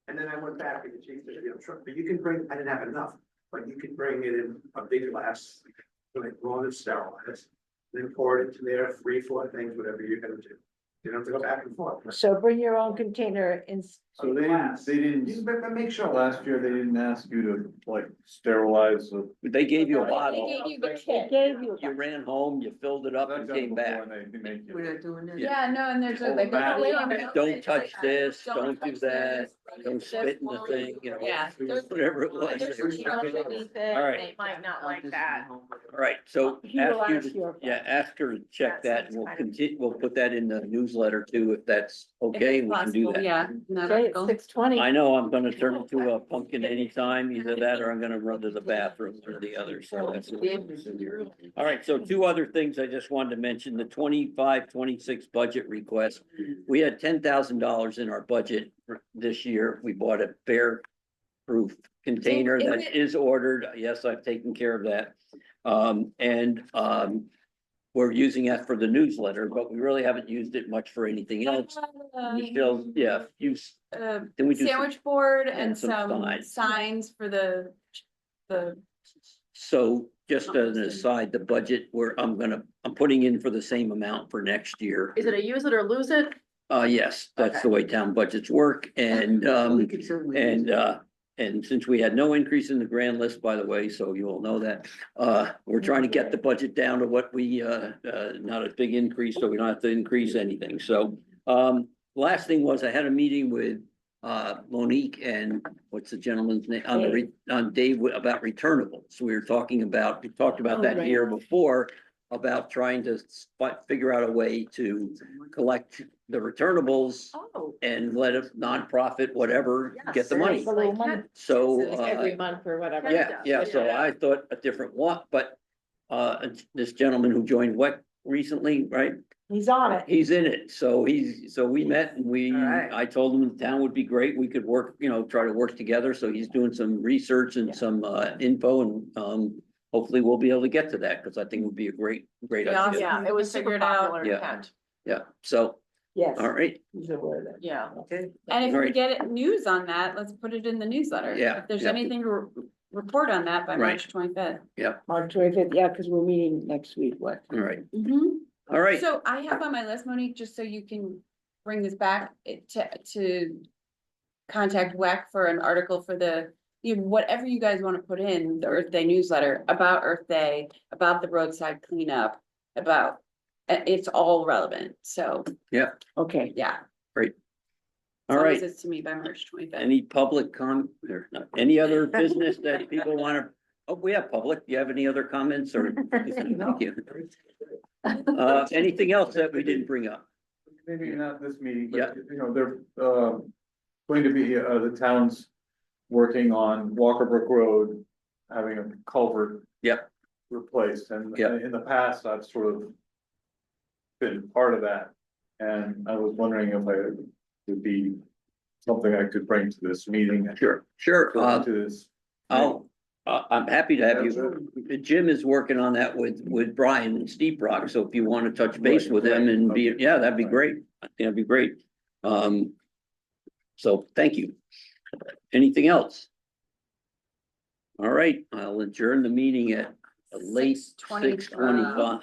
[SPEAKER 11] And then I went back and the chief said, sure, but you can bring, I didn't have enough, but you can bring it in a big glass. Like raw and sterilized, then pour it into there, 3, 4 things, whatever you're gonna do. You don't have to go back and forth.
[SPEAKER 8] So bring your own container in.
[SPEAKER 6] So they didn't,
[SPEAKER 11] But make sure.
[SPEAKER 6] last year, they didn't ask you to like sterilize the.
[SPEAKER 1] They gave you a
[SPEAKER 4] They
[SPEAKER 1] bottle.
[SPEAKER 4] gave you the
[SPEAKER 8] They
[SPEAKER 4] kit.
[SPEAKER 8] gave you.
[SPEAKER 1] You ran home, you filled it up and came back.
[SPEAKER 2] We're not doing this.
[SPEAKER 1] Yeah.
[SPEAKER 4] Yeah, no, and there's a.
[SPEAKER 6] Hold back.
[SPEAKER 1] Don't touch this,
[SPEAKER 4] Don't
[SPEAKER 1] don't do
[SPEAKER 4] touch
[SPEAKER 1] that,
[SPEAKER 4] this,
[SPEAKER 1] don't
[SPEAKER 4] just
[SPEAKER 1] spit in the
[SPEAKER 4] slowly-
[SPEAKER 1] thing,
[SPEAKER 4] Yeah.
[SPEAKER 1] whatever it was.
[SPEAKER 4] There's
[SPEAKER 1] All
[SPEAKER 4] some underneath it,
[SPEAKER 1] All right.
[SPEAKER 4] they might not like that.
[SPEAKER 1] right, so
[SPEAKER 8] He will
[SPEAKER 1] ask you
[SPEAKER 8] ask
[SPEAKER 1] to,
[SPEAKER 8] your-
[SPEAKER 1] yeah, ask her to check
[SPEAKER 3] That
[SPEAKER 1] that and
[SPEAKER 3] sounds
[SPEAKER 1] we'll
[SPEAKER 3] fine.
[SPEAKER 1] continue, we'll put that in the newsletter too, if that's okay,
[SPEAKER 4] If
[SPEAKER 1] we can do
[SPEAKER 4] possible,
[SPEAKER 1] that.
[SPEAKER 4] yeah. not
[SPEAKER 5] Okay, it's
[SPEAKER 4] article.
[SPEAKER 5] 6:20.
[SPEAKER 1] I know I'm gonna turn into a pumpkin anytime, either that or I'm gonna run to the bathroom or the other, so that's. All right, so 2 other things I just wanted to mention, the 25-26 budget request. We had $10,000 in our budget for this year. We bought a bear-proof container
[SPEAKER 4] Is
[SPEAKER 1] that
[SPEAKER 4] it-
[SPEAKER 1] is ordered. Yes, I've taken care of that. we're using that for the newsletter, but we really haven't used it much for anything else. Michelle, yeah, use, then we do. some-
[SPEAKER 4] Sandwich board
[SPEAKER 1] and
[SPEAKER 4] and
[SPEAKER 1] some
[SPEAKER 4] some
[SPEAKER 1] signs.
[SPEAKER 4] signs for the.
[SPEAKER 1] So just as an aside, the budget where I'm putting in for the same amount for next year.
[SPEAKER 3] Is it a use it or lose it?
[SPEAKER 1] Yes, that's the way town budgets work and,
[SPEAKER 2] We could certainly use it.
[SPEAKER 1] and since we had no increase in the grand list, by the way, so you all know that, we're trying to get the budget down to what we, not a big increase, so we don't have to increase anything. So, last thing was I had a meeting with, Monique and what's the gentleman's name, on Dave about returnables. We talked about that
[SPEAKER 8] right.
[SPEAKER 1] here before, about trying to figure out a way to collect the returnables
[SPEAKER 3] Oh.
[SPEAKER 1] and let a nonprofit, whatever, get the money.
[SPEAKER 8] A little money.
[SPEAKER 1] So,
[SPEAKER 5] Every month or whatever.
[SPEAKER 1] yeah, so I thought a different one, but, this gentleman who joined WEC recently, right?
[SPEAKER 8] He's on it.
[SPEAKER 1] He's in it, so we met and
[SPEAKER 2] All right.
[SPEAKER 1] I told him the town would be great, we could work, try to work together, so he's doing some research and some, info and, hopefully we'll be able to get to that, cause I think it would be a great
[SPEAKER 4] Yeah,
[SPEAKER 1] idea.
[SPEAKER 3] Yeah, it was super
[SPEAKER 4] Figure it out.
[SPEAKER 3] popular
[SPEAKER 1] Yeah.
[SPEAKER 3] intent.
[SPEAKER 1] Yeah, so,
[SPEAKER 8] Yes,
[SPEAKER 1] all right,
[SPEAKER 8] he's aware of that.
[SPEAKER 3] Yeah.
[SPEAKER 2] Okay,
[SPEAKER 4] And if we
[SPEAKER 1] Right.
[SPEAKER 4] get it news on that, let's put it in the newsletter.
[SPEAKER 1] Yeah,
[SPEAKER 4] If there's
[SPEAKER 1] yeah.
[SPEAKER 4] anything to report on that by
[SPEAKER 1] Right.
[SPEAKER 4] March 25th.
[SPEAKER 8] March 25th, yeah, because we're meeting next week, what?
[SPEAKER 1] all right,
[SPEAKER 4] Mhm.
[SPEAKER 1] all right,
[SPEAKER 4] So I have on my list, Monique, just so you can bring this back to contact WEC for an article for whatever you guys want to put in the Earth Day newsletter about Earth Day, about the roadside cleanup, about, it's all relevant. So,
[SPEAKER 8] Okay,
[SPEAKER 4] yeah.
[SPEAKER 1] all
[SPEAKER 4] As long as
[SPEAKER 1] right.
[SPEAKER 4] it's to me by March 25th.
[SPEAKER 1] Any public or not, any other business that people wanna, oh, we have public, do you have any other comments or? Thank you. Anything else that we didn't bring up?
[SPEAKER 6] Maybe not this meeting,
[SPEAKER 1] Yeah.
[SPEAKER 6] but they're going to be the town's working on Walker Brook Road, having a culvert.
[SPEAKER 1] Yep.
[SPEAKER 6] Replaced, and
[SPEAKER 1] Yep.
[SPEAKER 6] in the past, I've sort of been part of that. And I was wondering if it would be something I could bring to this meeting.
[SPEAKER 1] Sure,
[SPEAKER 6] To this.
[SPEAKER 1] I'm happy to have you. Jim is working on that with Brian and Steve Rock, so if you wanna touch base with him and be, yeah, that'd be great. I think that'd be great. So thank you. Anything else? All right, I'll adjourn the meeting at a late
[SPEAKER 4] 6:25.
[SPEAKER 1] 6:25.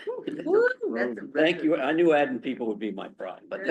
[SPEAKER 2] That's
[SPEAKER 1] Thank you. I knew adding people would be my pride, but thank